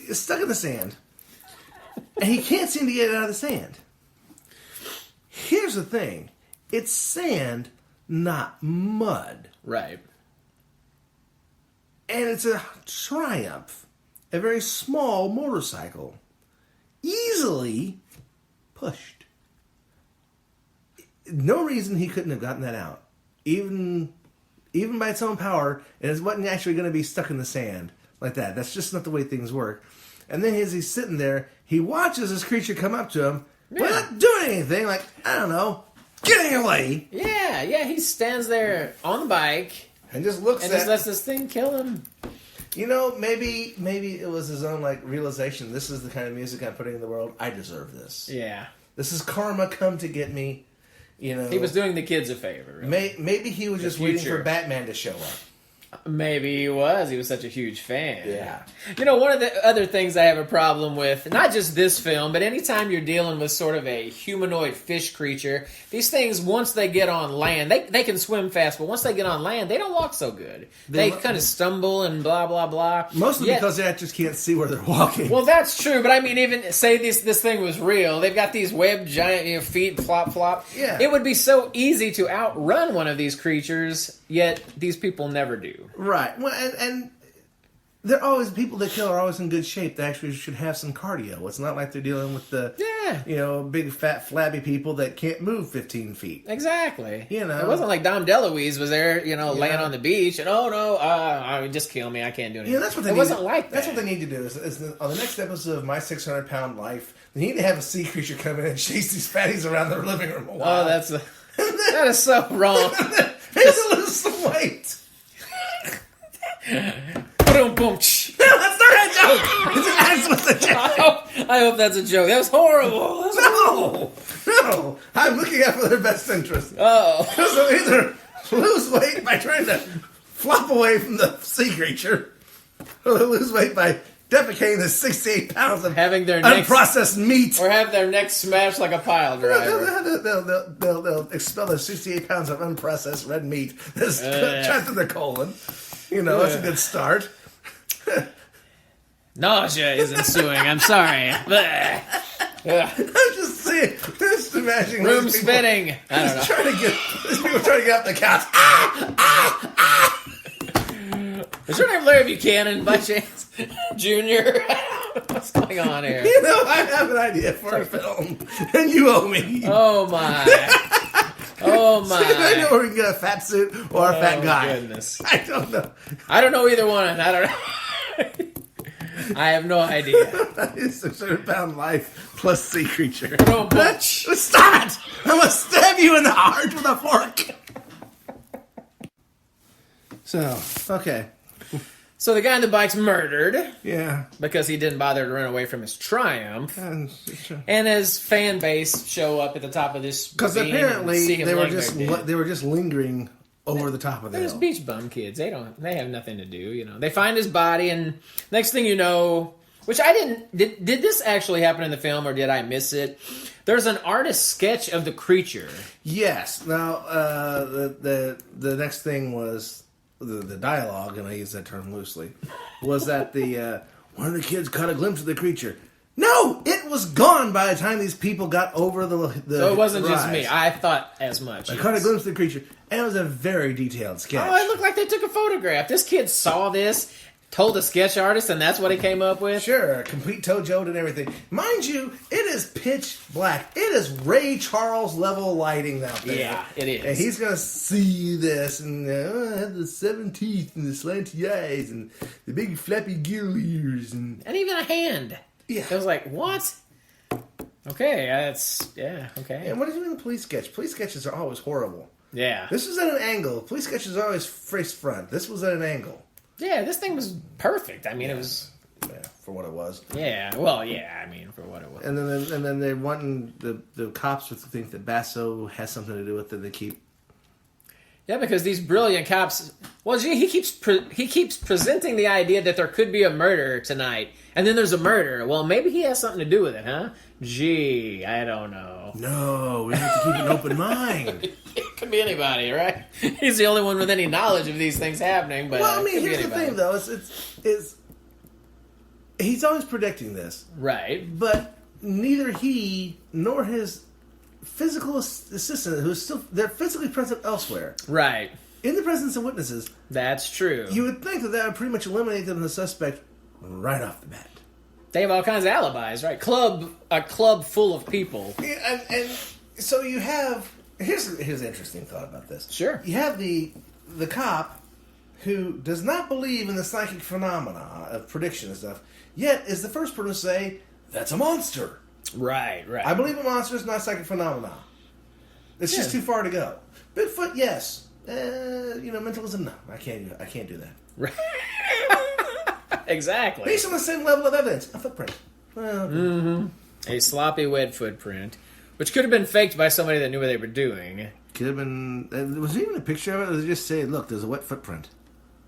It's stuck in the sand, and he can't seem to get it out of the sand. Here's the thing: it's sand, not mud. Right. And it's a Triumph. A very small motorcycle. Easily pushed. No reason he couldn't have gotten that out. Even by its own power, and it wasn't actually going to be stuck in the sand like that. That's just not the way things work. And then as he's sitting there, he watches this creature come up to him, but not doing anything, like, I don't know, getting away. Yeah, he stands there on the bike. And just looks and just lets this thing kill him. Maybe it was his own realization. This is the kind of music I'm putting in the world. I deserve this. Yeah, this is karma come to get me. He was doing the kids a favor. Really. Maybe he was just waiting for Batman to show up. Maybe he was. He was such a huge fan. Yeah. One of the other things I have a problem with, not just this film, but anytime you're dealing with sort of a humanoid fish creature, these things, once they get on land, they can swim fast, but once they get on land, they don't walk so good. They kind of stumble and blah, blah, blah. Mostly because they just can't see where they're walking. Well, that's true, but I mean, even say this thing was real, they've got these webbed giant feet, flop, flop. Yeah. It would be so easy to outrun one of these creatures, yet these people never do. Right. Well, and they're always, people that kill are always in good shape. They actually should have some cardio. It's not like they're dealing with the, big, fat, flabby people that can't move 15 feet. Exactly. You know. It wasn't like Dom DeLuise was there, laying on the beach and, just kill me. I can't do anything. Yeah, that's what they It wasn't like that. That's what they need to do. Is on the next episode of My 600-Pound Life, they need to have a sea creature come in and chase these fatties around their living room a while. Oh, that is so wrong. They have to lose some weight. Boom, boom. No, that's not a joke. That's what's a joke. I hope that's a joke. That was horrible. No. I'm looking out for their best interest. Oh. So they'll either lose weight by trying to flop away from the sea creature, or they'll lose weight by defecating the 68 pounds of having their unprocessed meat. Or have their necks smashed like a pile driver. They'll expel the 68 pounds of unprocessed red meat that's trapped in their colon. That's a good start. Nausea is ensuing. I'm sorry. I'm just saying. Just imagining room spinning. I don't know. These people trying to get up the couch. Is your name Larry Buchanan by chance, Junior? What's going on here? I have an idea for a film, and you owe me. Oh my. Oh my! I know where we can get a fat suit or a fat guy. Goodness. I don't know. I don't know either one. I don't know. I have no idea. It's a 600-pound life plus sea creature. Oh, bitch! Stop it! I'm gonna stab you in the heart with a fork. So, okay. So the guy on the bike's murdered. Yeah. Because he didn't bother to run away from his triumph. And his fan base show up at the top of this. Because apparently they were just lingering over the top of the hill. Those beach bum kids. They have nothing to do, They find his body, and next thing you know, which I didn't. Did this actually happen in the film, or did I miss it? There's an artist sketch of the creature. Yes. Now the next thing was. The dialogue, and I use that term loosely, was that one of the kids caught a glimpse of the creature. No, it was gone by the time these people got over the So it wasn't rise. just me. I thought as much. I caught a glimpse of the creature, and it was a very detailed sketch. Oh, it looked like they took a photograph. This kid saw this, told the sketch artist, and that's what he came up with? Sure, complete toe-joed and everything. Mind you, it is pitch black. It is Ray Charles level lighting out there. Yeah, it is. And he's going to see this, and I have the 7 teeth, and the slanty eyes, and the big flappy gill ears, and even a hand. Yeah. I was like, what? Okay, okay. And what is it in the police sketch? Police sketches are always horrible. Yeah. This was at an angle. Police sketches are always face front. This was at an angle. Yeah, this thing was perfect. I mean, it was... Yeah, for what it was. Yeah, well, yeah, I mean, for what it was. And then they want the cops would think that Basso has something to do with it. They keep... Yeah, because these brilliant cops... Well, gee, he keeps presenting the idea that there could be a murder tonight, and then there's a murder. Well, maybe he has something to do with it, huh? Gee, I don't know. No, we have to keep an open mind. It could be anybody, right? He's the only one with any knowledge of these things happening, but... Well, I mean, here's the thing, though. It's he's always predicting this. Right. But neither he nor his physical assistant, they're physically present elsewhere. Right. In the presence of witnesses. That's true. You would think that would pretty much eliminate them as a suspect right off the bat. They have all kinds of alibis, right? A club full of people. Yeah, and so you have... Here's an interesting thought about this. Sure. You have the cop who does not believe in the psychic phenomena of prediction and stuff, yet is the first person to say, that's a monster. Right. I believe a monster is not psychic phenomena. It's just too far to go. Bigfoot, yes. Mentalism, no. I can't do that. Right. Exactly. Based on the same level of evidence. A footprint. Well, mm-hmm. A sloppy, wet footprint, which could have been faked by somebody that knew what they were doing. Could have been... Was there even a picture of it? Or did they just say, look, there's a wet footprint?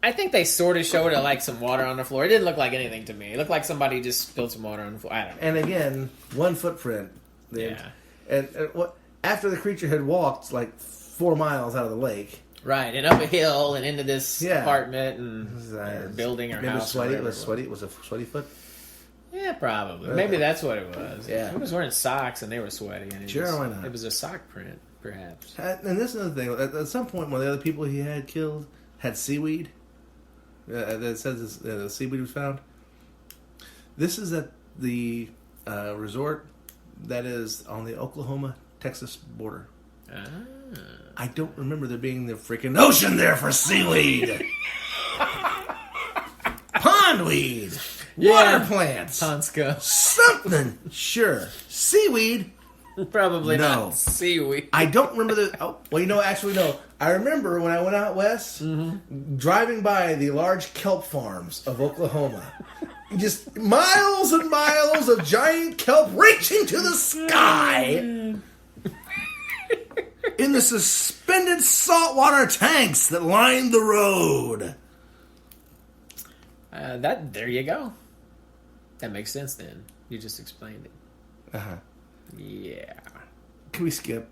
I think they sort of showed it like some water on the floor. It didn't look like anything to me. It looked like somebody just spilled some water on the floor. I don't know. And again, one footprint. Yeah. And after the creature had walked like 4 miles out of the lake. Right, and up a hill and into this apartment and building or house. It was sweaty. It was a sweaty foot. Yeah, probably. Maybe that's what it was. Yeah. He was wearing socks and they were sweaty. And why not? It was a sock print, perhaps. And this is another thing. At some point, one of the other people he had killed had seaweed. that says the seaweed was found. This is at the resort that is on the Oklahoma-Texas border. Ah. I don't remember there being the freaking ocean there for seaweed. Pondweed. Water plants. Ponska. Something. Sure. Seaweed. Probably not seaweed. I don't remember actually, no. I remember when I went out west, driving by the large kelp farms of Oklahoma. Just miles and miles of giant kelp reaching to the sky. In the suspended saltwater tanks that lined the road. There you go. That makes sense then. You just explained it. Uh-huh. Yeah. Can we skip?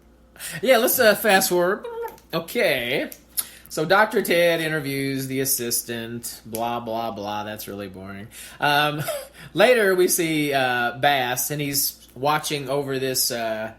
Yeah, let's fast forward. Okay. So Dr. Ted interviews the assistant. Blah, blah, blah. That's really boring. Later we see Bass, and he's watching over this...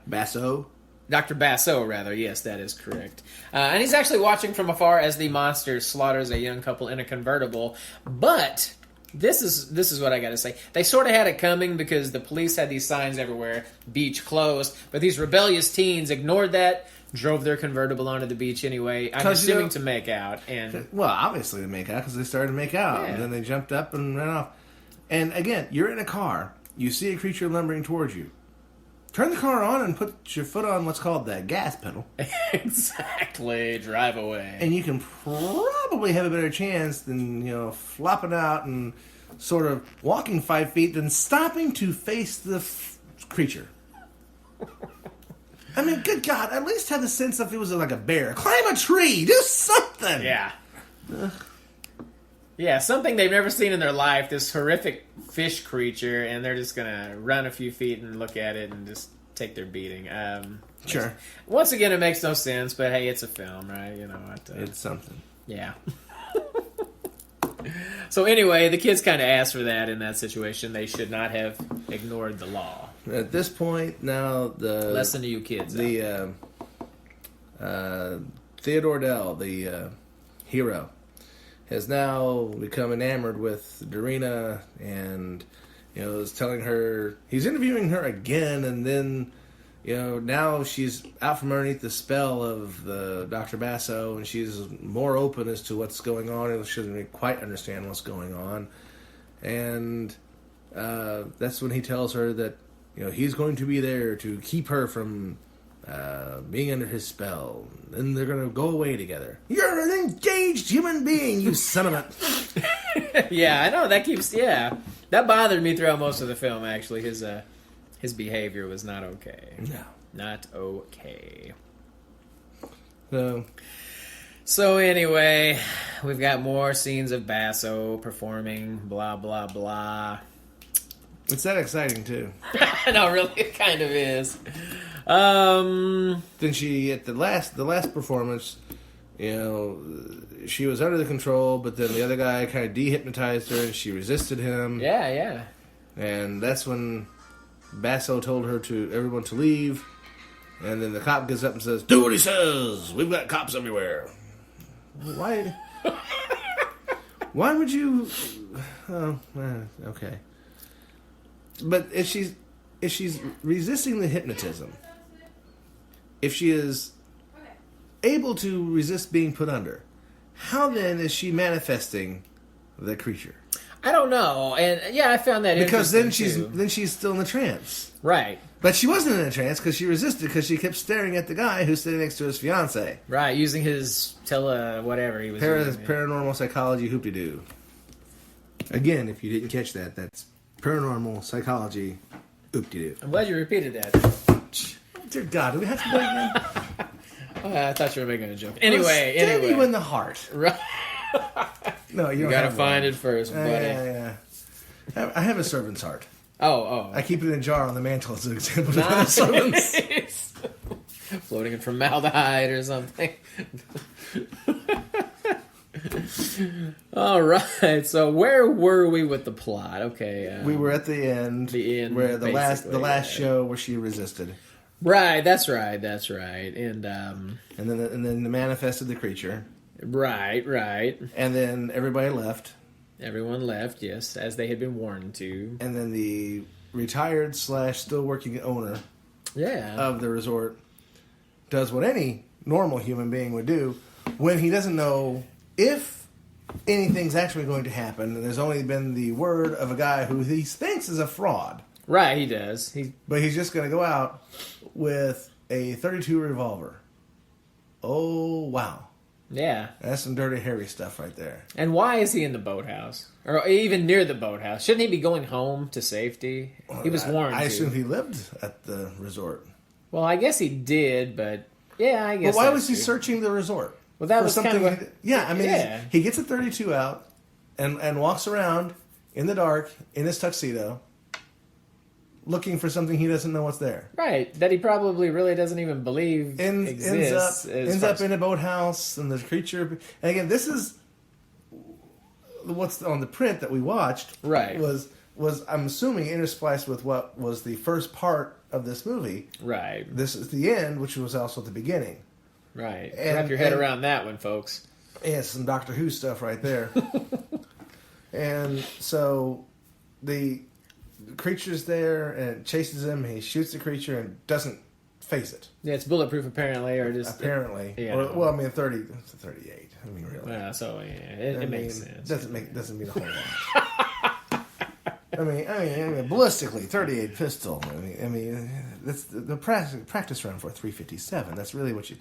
Basso? Dr. Basso, rather. Yes, that is correct. And he's actually watching from afar as the monster slaughters a young couple in a convertible. But this is what I got to say. They sort of had it coming because the police had these signs everywhere, beach closed. But these rebellious teens ignored that, drove their convertible onto the beach anyway. I'm assuming to make out. Well, obviously to make out because they started to make out. Yeah. And then they jumped up and ran off. And again, you're in a car. You see a creature lumbering towards you. Turn the car on and put your foot on what's called the gas pedal. Exactly. Drive away. And you can probably have a better chance than, flopping out and sort of walking 5 feet, then stopping to face the creature. I mean, good God, at least have the sense if it was like a bear. Climb a tree. Do something. Yeah. Yeah, something they've never seen in their life, this horrific fish creature, and they're just going to run a few feet and look at it and just take their beating. Sure. Once again, it makes no sense, but hey, it's a film, right? It's something. Yeah. So anyway, the kids kind of asked for that in that situation. They should not have ignored the law. At this point, now Lesson to you kids. Theodore Dell, the hero, has now become enamored with Dorina, and is telling her he's interviewing her again, and then now she's out from underneath the spell of the Dr. Basso, and she's more open as to what's going on, and she doesn't quite understand what's going on, and that's when he tells her that he's going to be there to keep her from being under his spell. Then they're going to go away together. You're an engaged human being, you son of a... Yeah, I know. That bothered me throughout most of the film, actually. His behavior was not okay. No. Not okay. No. So anyway, we've got more scenes of Basso performing, blah, blah, blah. It's that exciting, too. No, really, it kind of is. Then she, at the last performance, she was under the control, but then the other guy kind of dehypnotized her, and she resisted him. Yeah. And that's when Basso told everyone to leave, and then the cop gets up and says, "Do what he says! We've got cops everywhere." Why? Why would you... Oh, okay. But if she's resisting the hypnotism, if she is able to resist being put under, how then is she manifesting the creature? I don't know, and yeah, I found that because interesting then she's still in the trance, right? But she wasn't in a trance because she resisted because she kept staring at the guy who's sitting next to his fiance, right? Using his whatever he was using, paranormal psychology hoop-de-doo. Again, if you didn't catch that, that's paranormal psychology hoop-de-doo. I'm glad you repeated that. Dear God, do we have to go again? I thought you were making a joke. Anyway. You in the heart. Right. No, you gotta find it first, buddy. Yeah. I have a servant's heart. Oh. I keep it in a jar on the mantle as an example of the servants. Floating in formaldehyde or something. All right. So where were we with the plot? Okay. We were at the end. Where the last show where she resisted. Right. That's right. And then they manifested the creature, Right. And then everybody left. Everyone left, yes, as they had been warned to. And then the retired / still working owner of the resort does what any normal human being would do when he doesn't know if anything's actually going to happen, and there's only been the word of a guy who he thinks is a fraud. Right, he does. But he's just going to go out with a .32 revolver. Oh, wow. Yeah. That's some dirty, hairy stuff right there. And why is he in the boathouse? Or even near the boathouse? Shouldn't he be going home to safety? He was warned I assume he lived at the resort. Well, I guess he did, but yeah, I guess. But why was he searching the resort? Well, that was something. He gets a .32 out and walks around in the dark in his tuxedo, looking for something he doesn't know what's there. Right, that he probably really doesn't even believe exists. Ends up in a boathouse, and the creature. And again, this is what's on the print that we watched. Right, was I'm assuming interspliced with what was the first part of this movie. Right. This is the end, which was also the beginning. Right. Wrap your head around that one, folks. Yeah, some Doctor Who stuff right there. And so the creature's there and chases him. He shoots the creature and doesn't face it. Yeah, it's bulletproof apparently, or just apparently. Well, I mean, 38. I mean, really. Yeah, so it makes sense. Doesn't mean a whole lot. I mean, ballistically, 38 pistol. I mean, that's the practice run for a 357. That's really what you.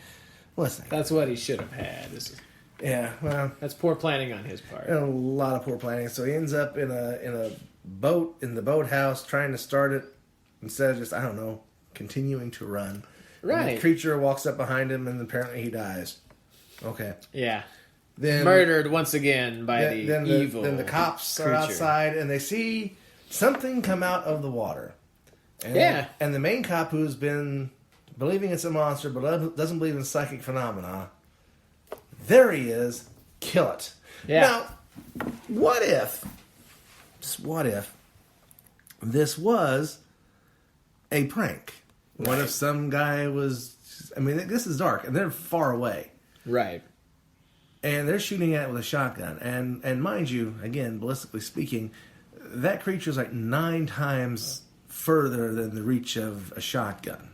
Listen. That's what he should have had. Yeah, well, that's poor planning on his part. A lot of poor planning. So he ends up in a boat in the boathouse trying to start it instead of just continuing to run. Right. And the creature walks up behind him and apparently he dies. Okay. Yeah. Then murdered once again by the evil. Then the cops creature. are outside and they see something come out of the water. And, And the main cop, who's been believing it's a monster but doesn't believe in psychic phenomena, there he is. Kill it. Yeah. Now, what if this was a prank? Right. What if some guy was... I mean, this is dark and they're far away. Right. And they're shooting at it with a shotgun. And mind you, again, ballistically speaking, that creature's like 9 times further than the reach of a shotgun.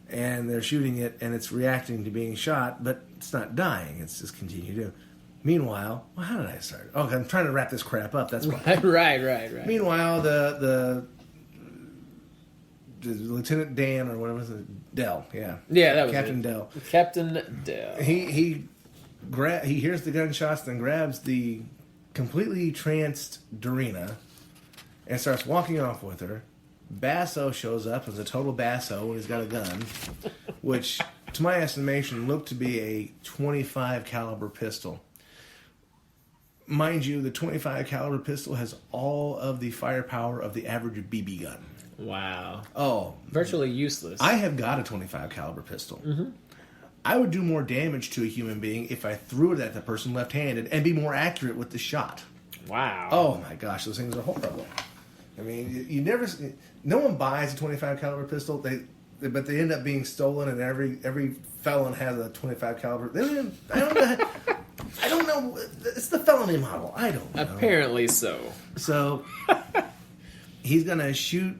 And they're shooting it, and it's reacting to being shot, but it's not dying. It's just continuing to. Meanwhile, how did I start? Oh, I'm trying to wrap this crap up. That's why. Right. Meanwhile, the Lieutenant Dan, or whatever was it? Dell, yeah. Yeah, that was Captain Dell. Captain Dell. He hears the gunshots, then grabs the completely tranced Dorina and starts walking off with her. Basso shows up as a total basso and he's got a gun, which, to my estimation, looked to be a .25 caliber pistol. Mind you, the .25 caliber pistol has all of the firepower of the average BB gun. Wow. Oh, virtually useless. I have got a .25 caliber pistol. Mm-hmm. I would do more damage to a human being if I threw it at the person left-handed and be more accurate with the shot. Wow. Oh my gosh, those things are horrible. I mean, you never. No one buys a .25 caliber pistol. But they end up being stolen, and every felon has a .25 caliber. I don't know. It's the felony model. I don't know. Apparently so. So he's gonna shoot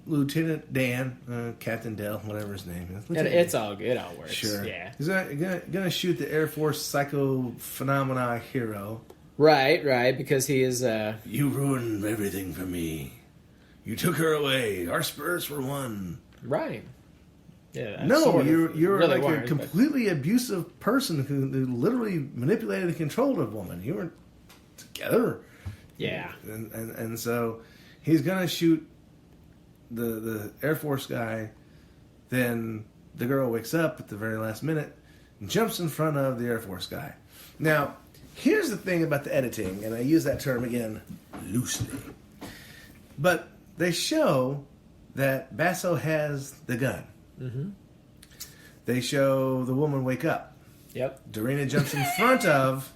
Lieutenant Dan, Captain Dell, whatever his name is. It's all good. It all works. Sure. Yeah. He's gonna shoot the Air Force psycho phenomena hero. Right. Because he is. You ruined everything for me. You took her away. Our spirits were one. Right. Yeah. No, you're really like a completely abusive person who literally manipulated and controlled a woman. You weren't together. Yeah. And so he's gonna shoot the Air Force guy. Then the girl wakes up at the very last minute and jumps in front of the Air Force guy. Now, here's the thing about the editing, and I use that term again loosely. But they show that Basso has the gun. Mm-hmm. They show the woman wake up. Yep. Dorina jumps in front of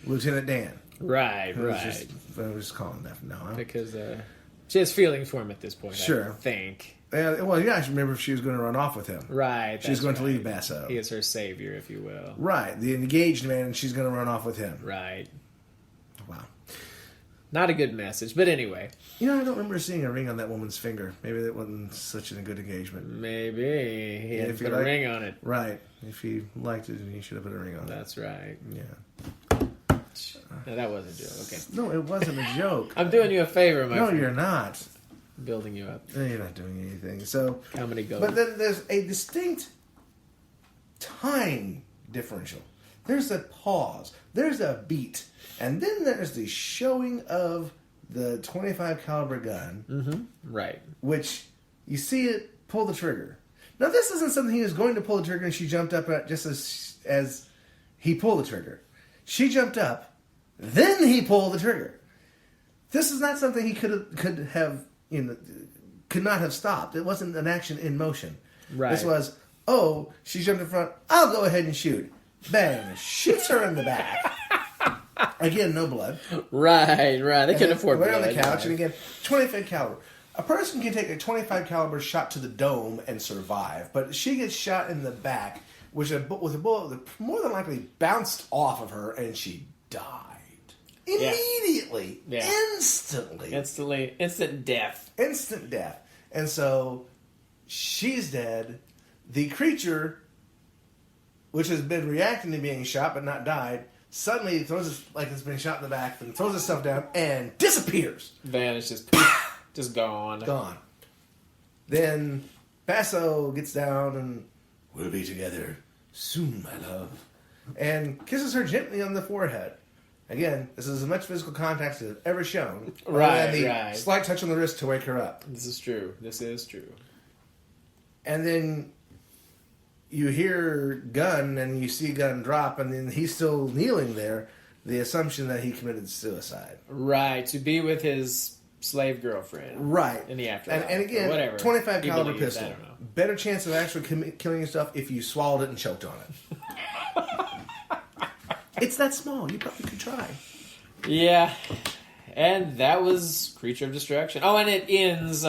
Lieutenant Dan. Right. I'm just calling that from now on. Because she has feelings for him at this point. Sure. I think. Well, yeah, I remember she was going to run off with him. Right. She's going to leave Basso. He is her savior, if you will. Right. The engaged man, and she's going to run off with him. Right. Wow. Not a good message, but anyway. I don't remember seeing a ring on that woman's finger. Maybe that wasn't such a good engagement. Maybe. He had put a ring on it. Right. If he liked it, he should have put a ring on it. That's right. Yeah. No, that was a joke. Okay. No, it wasn't a joke. I'm doing you a favor, my friend. No, you're not. Building you up. No, you're not doing anything. So, Comedy gold. but then there's a distinct time differential. There's a pause. There's a beat. And then there's the showing of the 25 caliber gun. Mm-hmm. Right. Which you see it pull the trigger. Now, this isn't something he was going to pull the trigger and she jumped up at just as he pulled the trigger. She jumped up, then he pulled the trigger. This is not something he could not have stopped. It wasn't an action in motion. Right. This was, she jumped in front. I'll go ahead and shoot. Bang! Shoots her in the back. Again, no blood. Right. They couldn't afford blood. Right on the couch, and again, 25 caliber. A person can take a 25 caliber shot to the dome and survive, but she gets shot in the back, with a bullet that more than likely bounced off of her, and she died immediately, instantly, instant death. And so she's dead. The creature, which has been reacting to being shot but not died, suddenly throws like it's been shot in the back, and throws itself down and disappears. Vanishes, just gone. Gone. Then Basso gets down and we'll be together soon, my love, and kisses her gently on the forehead. Again, this is as much physical contact as I've ever shown. Right. Slight touch on the wrist to wake her up. This is true. And then you hear Gunn, and you see Gunn drop, and then he's still kneeling there. The assumption that he committed suicide. Right, to be with his slave girlfriend. Right. In the afterlife. And again, whatever. 25 caliber pistol. I don't know. Better chance of actually killing yourself if you swallowed it and choked on it. It's that small. You probably could try. Yeah. And that was Creature of Destruction. Oh, and it ends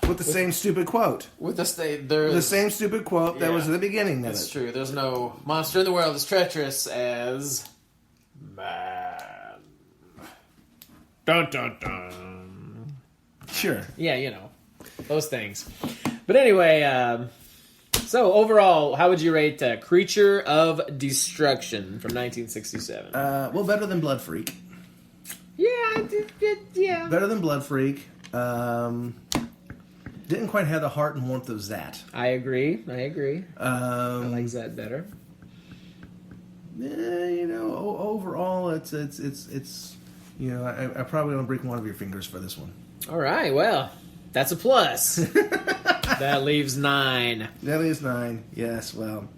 with the same stupid quote. With the same stupid quote that was at the beginning of it. That's true. There's no monster in the world as treacherous as man. Dun dun dun. Sure. Yeah, those things. But anyway, so overall, how would you rate Creature of Destruction from 1967? Well, better than Blood Freak. Yeah. Better than Blood Freak. Didn't quite have the heart and warmth of Zat. I agree. I like Zat better. Overall, it's I probably don't break one of your fingers for this one. All right, well, that's a plus. That leaves 9. That leaves 9. Yes, well,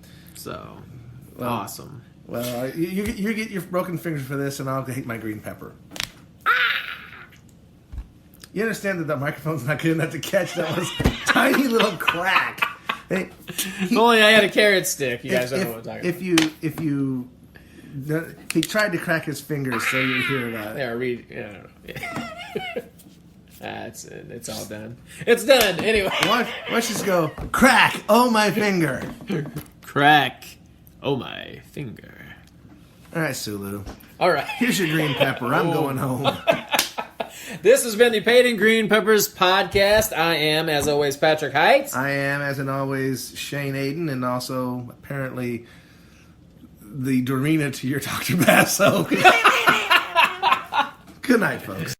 awesome. Well, you get your broken fingers for this, and I'll take my green pepper. You understand that the microphone's not good enough to catch that was tiny little crack. Hey, only I had a carrot stick. You guys don't know what I'm talking about. If you, he tried to crack his fingers, so you hear that. Yeah, read. Yeah. It's all done. It's done anyway. Let's just go crack. Oh my finger. Crack. Oh my finger. All right, Sulu. All right. Here's your green pepper. I'm going home. This has been the Painting Green Peppers podcast. I am, as always, Patrick Hite. I am, as in always, Shane Aden, and also, apparently, the Dorina to your Dr. Basso. Good night, folks.